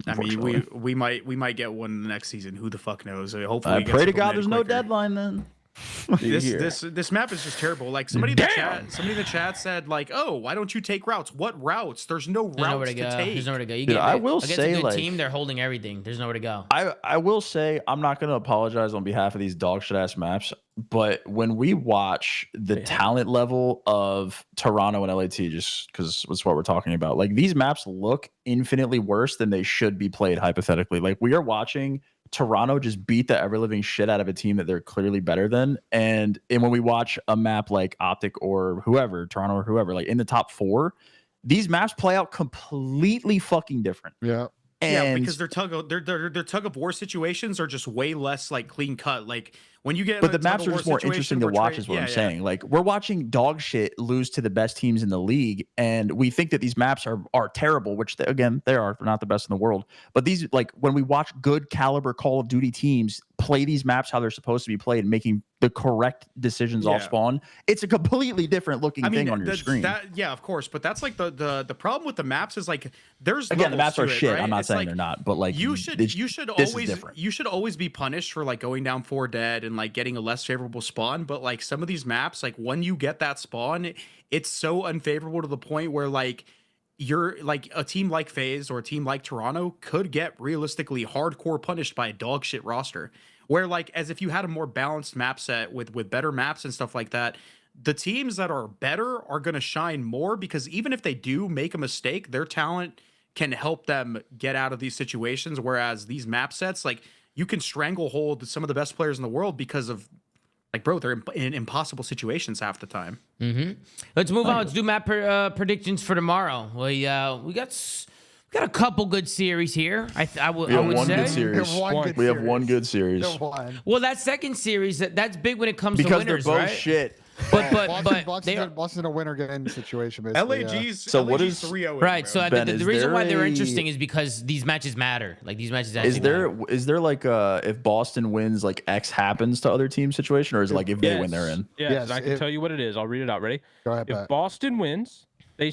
I mean, unfortunately. we might get one next season. Who the fuck knows? Hopefully, I we get pray to something God in there's no quicker. deadline then. This map is just terrible. Like somebody in the chat said like, "Oh, why don't you take routes? What routes? There's no There's nowhere routes to to go. take." There's nowhere to go. You Dude, get I it. will Against say, a good like- team, they're holding everything. There's nowhere to go. I will say I'm not going to apologize on behalf of these dog shit ass maps, but when we watch the talent level of Toronto and LAT, just because that's what we're talking about, like these maps look infinitely worse than they should be played hypothetically. Like we are watching Toronto just beat the ever living shit out of a team that they're clearly better than, and when we watch a map like Optic or whoever, Toronto or whoever, like in the top 4, these maps play out completely fucking different. Yeah. Yeah, And because their tug of war situations are just way less like clean cut. Like when you get, but the maps are just more interesting to watch, is what I'm yeah. saying. Like we're watching dog shit lose to the best teams in the league, and we think that these maps are terrible, which again they are. They're not the best in the world, but these, like when we watch good caliber Call of Duty teams play these maps how they're supposed to be played, making the correct decisions off Yeah. spawn, it's a completely different looking thing on your screen. Yeah, of course, but that's like the problem with the maps is like there's Again, the levels maps are to it, shit. right? I'm not It's saying like, they're not, but like you should this is different. you should always be punished for like going down 4 dead and like getting a less favorable spawn. But like some of these maps, like when you get that spawn, it's so unfavorable to the point where like you're like a team like FaZe or a team like Toronto could get realistically hardcore punished by a dog shit roster. Where like as if you had a more balanced map set with better maps and stuff like that, the teams that are better are going to shine more, because even if they do make a mistake, their talent can help them get out of these situations. Whereas these map sets, like you can stranglehold some of the best players in the world because of like, bro, they're in impossible situations half the time. Let's move on. Let's do map predictions for tomorrow. We got a couple good series here. I would We have one say. good series. We have one good series. Well, that second series that's big when it comes Because to winners, they're both right? shit. But Boston's in a winner getting situation. Basically, LAG's So what LAG's is- 3-0 right. So Ben, the is reason why there they're a- interesting is because these matches matter. Like these matches actually matter. Is there like if Boston wins, like X happens to other team situation, or is it like if they win, they're in? Yes, Yes, I can tell you what it is. I'll read it out. Ready? Go ahead, If Pat. Boston wins, they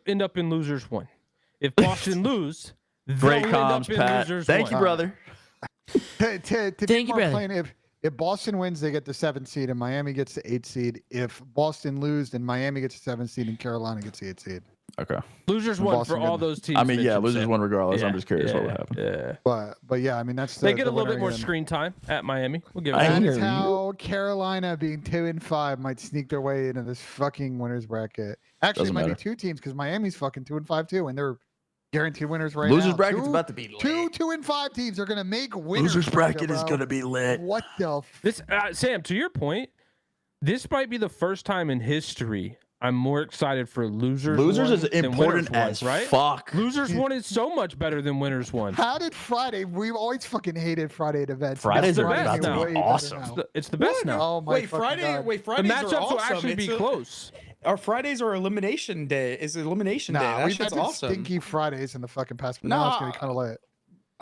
end up in losers 1. If Boston lose, Great they'll end up comms, in Pat. losers Thank 1. you, brother. To Thank be you, more brother. plain, if Boston wins, they get the 7th seed, and Miami gets the 8th seed. If Boston lose, then Miami gets the 7th seed, and Carolina gets the 8th seed. Okay. Losers 1 Boston for all good. those teams. I mean, yeah, mentioned, losers Sam. one regardless. I'm Yeah, just curious what would yeah, happen. Yeah. But yeah, I mean that's They the get a little winner bit more again. screen time at Miami. We'll give it I to That them. hear is you. how Carolina, being 2-5, might sneak their way into this fucking winners bracket. Actually, Doesn't it might matter. be 2 teams because Miami's fucking 2-5 too, and they're guaranteed winners right Losers now. bracket's Two- about to be lit. Two 2-5 teams are gonna make winners. Losers bracket bro. is gonna be lit. What the? This Sam, to your point, this might be the first time in history I'm more excited for losers. Losers 1 is than important winners as 1, right? fuck. Losers 1 is so much better than winners 1. How did Friday? We've always fucking hated Friday at events. Fridays are Friday's about to be way better awesome. now. It's the best now. Oh my Wait, fucking God. The Fridays are matchups will awesome. actually be close. Our Fridays are elimination day. Is elimination day? Nah, That we've shit's had awesome. stinky Fridays in the fucking past, but now it's gonna be kind of lit.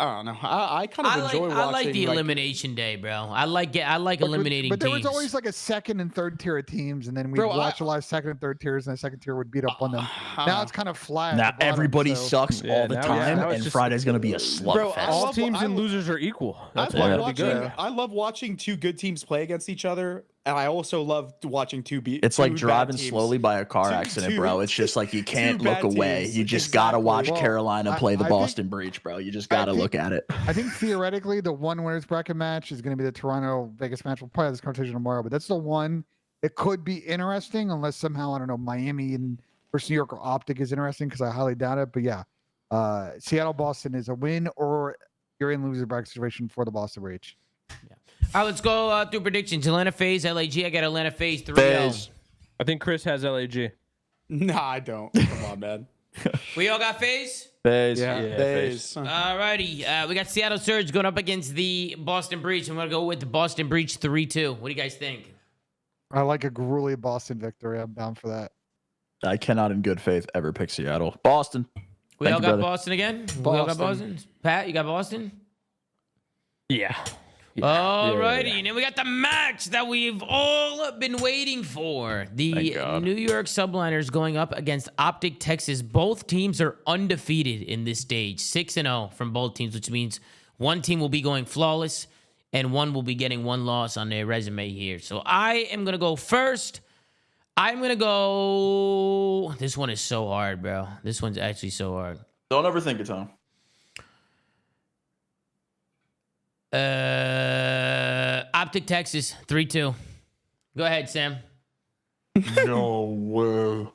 I don't know. I kind of enjoy watching. I like the elimination day, bro. I like eliminating But there teams. was always like a second and third tier of teams, and then we'd Bro, watch a lot of second and third tiers, and the second tier would beat up on them. Now it's kind of flat. Now at the bottom, everybody so- sucks Yeah, all the now- time, now it's and just- Friday's gonna be a Bro, slugfest. All love- teams I and lo- losers are equal. That's I why love it'll be good. watching. I love watching 2 good teams play against each other, and I also love watching 2 beat. It's like 2 bad driving teams. slowly by a car Two- accident, two- bro. It's just like you can't two look bad away. teams. You just gotta watch Exactly. Well, Carolina play the I think- Boston Breach, bro. You just gotta think- look at it. I think theoretically, the one winners bracket match is going to be the Toronto Vegas match. We'll probably have this conversation tomorrow, but that's the one. It could be interesting unless somehow, I don't know, Miami and versus New York or Optic is interesting because I highly doubt it. But yeah, Seattle Boston is a win, or you're in loser bracket situation for the Boston Breach. All right, let's go through predictions. Atlanta FaZe, LAG. I got Atlanta FaZe 3-0. FaZe. I think Chris has LAG. Nah, I don't. Come on, man. We all got FaZe? FaZe. Yeah, FaZe. Alrighty. We got Seattle Surge going up against the Boston Breach. I'm going to go with the Boston Breach 3-2. What do you guys think? I like a grueling Boston victory. I'm down for that. I cannot, in good faith, ever pick Seattle. Boston. We Thank all you, got brother. Boston again? We all got Boston. Boston? Pat, you got Boston? Yeah. Alrighty, and then we got the match that we've all been waiting for. The Thank God. New York Subliners going up against Optic Texas. Both teams are undefeated in this stage, 6-0 from both teams, which means one team will be going flawless and one will be getting one loss on their resume here. So I am going to go first. I'm going to go... This one is so hard, bro. This one's actually so hard. Don't overthink it, Tom. Optic Texas, 3-2. Go ahead, Sam. No way.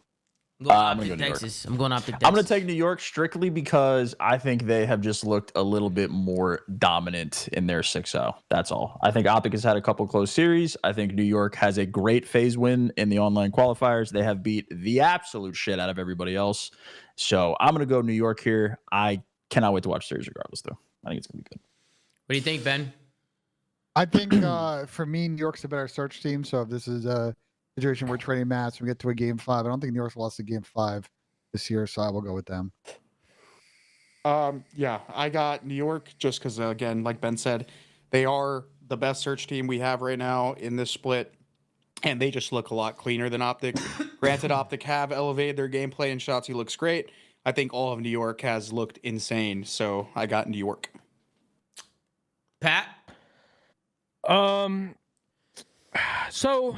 Go I'm Optic gonna go New York. Texas. I'm going Optic Texas. I'm going to take New York strictly because I think they have just looked a little bit more dominant in their 6-0. That's all. I think Optic has had a couple close series. I think New York has a great FaZe win in the online qualifiers. They have beat the absolute shit out of everybody else. So I'm going to go New York here. I cannot wait to watch the series regardless, though. I think it's going to be good. What do you think, Ben? I think for me, New York's a better search team. So if this is a situation where trading maps, we get to a game 5. I don't think New York's lost a game 5 this year, so I will go with them. Yeah, I got New York just because, again, like Ben said, they are the best search team we have right now in this split, and they just look a lot cleaner than Optic. Granted, Optic have elevated their gameplay and Shotzzy looks great. I think all of New York has looked insane, so I got New York. Pat? So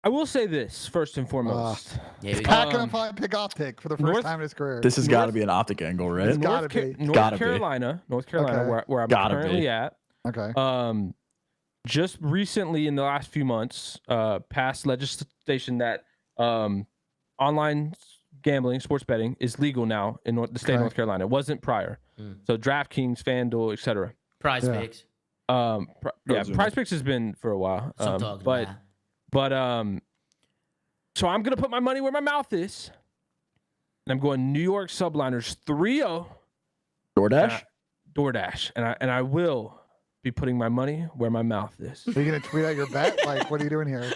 I will say this first and foremost. Yeah, we Pat gonna probably pick Optic for the first time in his career. This has got to be an Optic angle, right? Gotta be. Gotta be. North Carolina, Okay. where I'm Gotta currently be. at. Okay. Just recently in the last few months, passed legislation that online gambling, sports betting is legal now in the state of North Carolina. It wasn't prior. So DraftKings, FanDuel, etc. Prize Yeah. picks. Prize Picks has been for a while. So I'm talking but about. So I'm gonna put my money where my mouth is, and I'm going New York Subliners 3-0 DoorDash? DoorDash, and I will be putting my money where my mouth is. Are you gonna tweet out your bet? Like, what are you doing here?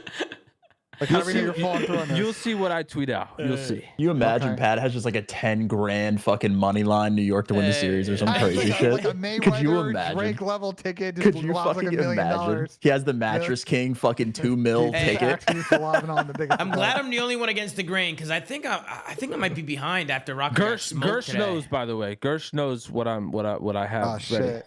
Like, how do we know you're falling through on this? You'll see what I tweet out. You'll see. You imagine Okay. Pat has just like a 10 grand fucking money line New York to win the series or some crazy shit. Like a Mayweather, Could you imagine? Drake level ticket. Just Could you lost fucking like $1 million. imagine? He has the Mattress King fucking 2 mil Hey. ticket. I'm glad I'm the only one against the grain because I think I might be behind after Rokkr got smoked Gersh today. knows, by the way. Gersh knows what I have Oh ready. shit.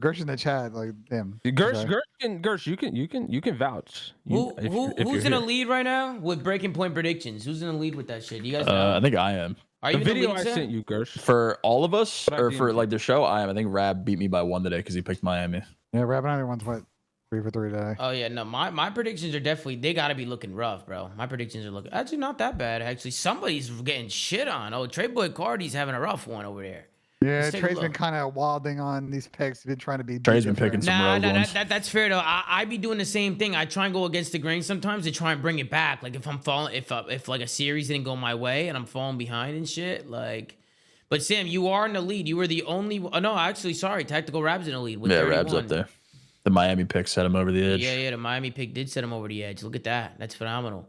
Gersh in the chat, like damn. Gersh, Okay. Gersh, you can vouch. If Who's you're in a here. lead right now with breaking point predictions? Who's in the lead with that shit? You guys know? I think I am. Are The you in the video lead, I Sam? sent you, Gersh. For all of us, But I or for didn't. like the show, I am. I think Rab beat me by 1 today because he picked Miami. Yeah, Rabbit Hunter one's what 3 for 3 today. Oh yeah, no, my predictions are definitely they gotta be looking rough, bro. My predictions are looking actually not that bad. Actually, somebody's getting shit on. Oh, Trey Boy Cardi's having a rough one over there. Yeah, Let's take a Trey's been look. kind of wilding on these picks. He's been trying to be. Trey's been different. picking some rogue ones. That's fair though. I be doing the same thing. I try and go against the grain sometimes to try and bring it back. Like if I'm falling, if like a series didn't go my way and I'm falling behind and shit, like. But Sam, you are in the lead. You were the only. Oh no, actually, sorry. Tactical Rab's in the lead. With Yeah, 31. Rab's up there. The Miami pick set him over the edge. Yeah. The Miami pick did set him over the edge. Look at that. That's phenomenal.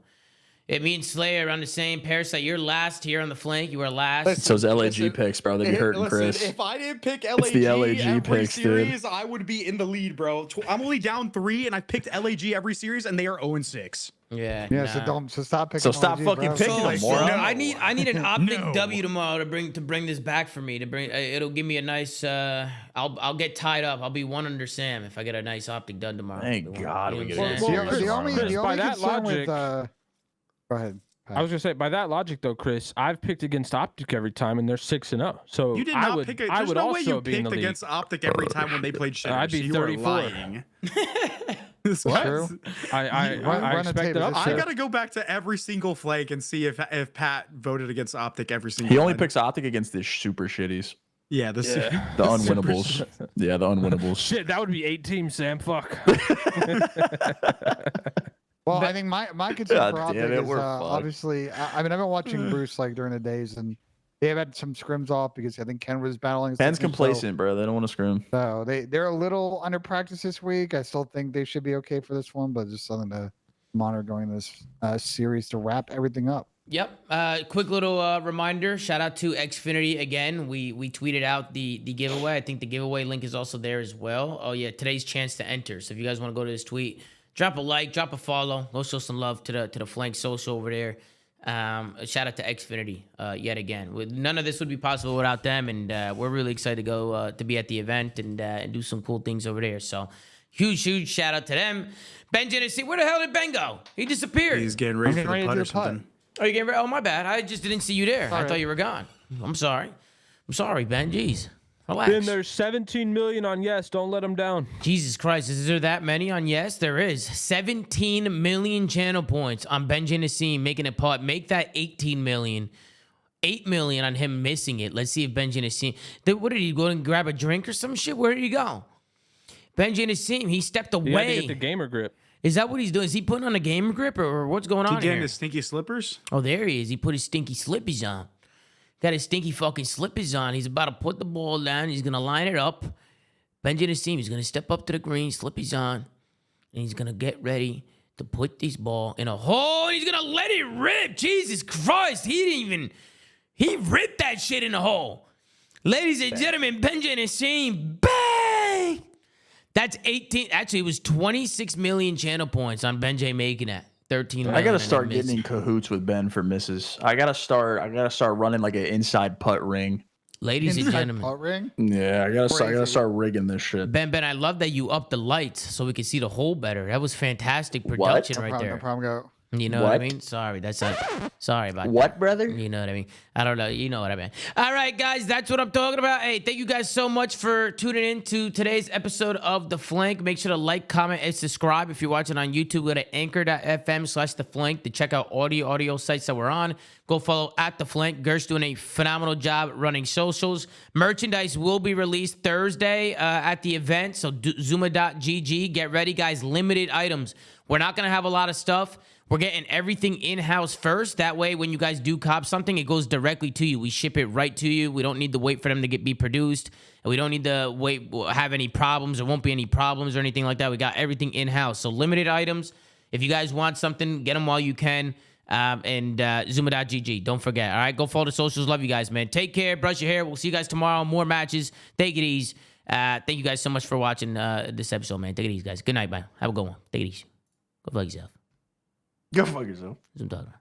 Me and Slayer are on the same. Parasite, you're last here on the flank. You are last. So it's LAG Listen, picks, bro. They be hurting Chris. If I didn't pick LAG, It's the LAG every picks, dude. series, I would be in the lead, bro. I'm only down 3, and I picked LAG every series, and they are 0-6. Yeah. Yeah, nah. so stop picking. So stop LG, fucking bro. picking them, So, moron. no, I need an optic No. W tomorrow to bring this back for me. To bring it'll give me a nice. I'll get tied up. I'll be one under Sam if I get a nice optic done tomorrow. Thank God we what get I'm a saying? Well, The, Chris, the only Chris, the by only that concern with. logic- Go ahead. Pat. I was gonna say by that logic though, Chris, I've picked against Optic every time and they're 6-0. So You did I not would, pick it. I There's would no way also you be in the picked league. against Optic every time when they played shit. I'd be you 34. Are lying. What? True. I run the expected tape. upset. I gotta go back to every single flake and see if Pat voted against Optic every single. He only time. picks Optic against the super shitties. Yeah, this. The unwinnables. Yeah, the unwinnables. Shit, that would be 8 teams, Sam. Fuck. Well, I think my concern God for damn Optic it, is we're fucked. obviously. I mean, I've been watching Bruce like during the days, and they have had some scrims off because I think Ken was battling. Ken's something, complacent, bro. They don't want to scrim. So they're a little under practice this week. I still think they should be okay for this one, but just something to monitor going this series to wrap everything up. Yep. Quick little reminder. Shout out to Xfinity again. We tweeted out the giveaway. I think the giveaway link is also there as well. Oh yeah, today's chance to enter. So if you guys want to go to this tweet, drop a like, drop a follow. Go show some love to the Flank Social over there. Shout out to Xfinity yet again. None of this would be possible without them, and we're really excited to go to be at the event and do some cool things over there. So huge shout out to them. Ben Genesee, where the hell did Ben go? He disappeared. He's getting ready for the ready to putt do or a putt. something. Oh, you getting ready? Oh, my bad. I just didn't see you there. I right. thought you were gone. I'm sorry, Ben. Jeez. Relax. Ben, there's 17 million on Yes. Don't let them down. Jesus Christ, is there that many on Yes? There is. 17 million channel points on Ben Genesee making a putt. Make that 18 million. 8 million on him missing it. Let's see if Ben Genesee... What did he go and grab a drink or some shit? Where did he go? Ben Genesee, he stepped You had to away. get the gamer grip. Is that what he's doing? Is he putting on a gamer grip or what's going on He getting here? his stinky slippers? Oh, there he is. He put his stinky slippies on. Got his stinky fucking slippies on. He's about to put the ball down. He's going to line it up. Ben Genesee, he's going to step up to the green, slippies on, and he's going to get ready to put this ball in a hole. And he's going to let it rip. Jesus Christ. He ripped that shit in the hole. Ladies and gentlemen, Ben Genesee, bang! That's 18. Actually, it was 26 million channel points on Ben J making that. 13 million. I gotta and start then getting in cahoots with Ben for misses. I gotta start running like an inside putt ring. Ladies and Inside gentlemen. putt ring. Yeah, I gotta Crazy. start rigging this shit. Ben, I love that you upped the lights so we could see the hole better. That was fantastic production No right problem. there. No problem. Go. You know what I What? mean? Sorry, that's not. Sorry about What, brother? that. You know what I mean? I don't know. You know what I mean? All right, guys, that's what I'm talking about. Hey, thank you guys so much for tuning in to today's episode of The Flank. Make sure to like, comment, and subscribe. If you're watching on YouTube, go to anchor.fm/The Flank to check out audio sites that we're on. Go follow at The Flank. Gert's doing a phenomenal job running socials. Merchandise will be released Thursday at the event, so ZOOMAFIA.gg. Get ready, guys. Limited items. We're not going to have a lot of stuff. We're getting everything in-house first. That way, when you guys do cop something, it goes directly to you. We ship it right to you. We don't need to wait for them to be produced. And we don't need to have any problems. There won't be any problems or anything like that. We got everything in-house. So limited items. If you guys want something, get them while you can. And ZOOMA.gg. Don't forget. All right, go follow the socials. Love you guys, man. Take care. Brush your hair. We'll see you guys tomorrow. More matches. Take it easy. Thank you guys so much for watching this episode, man. Take it easy, guys. Good night, man. Have a good one. Take it easy. Go fuck yourself. Go fuck yourself. That's what I'm talking about.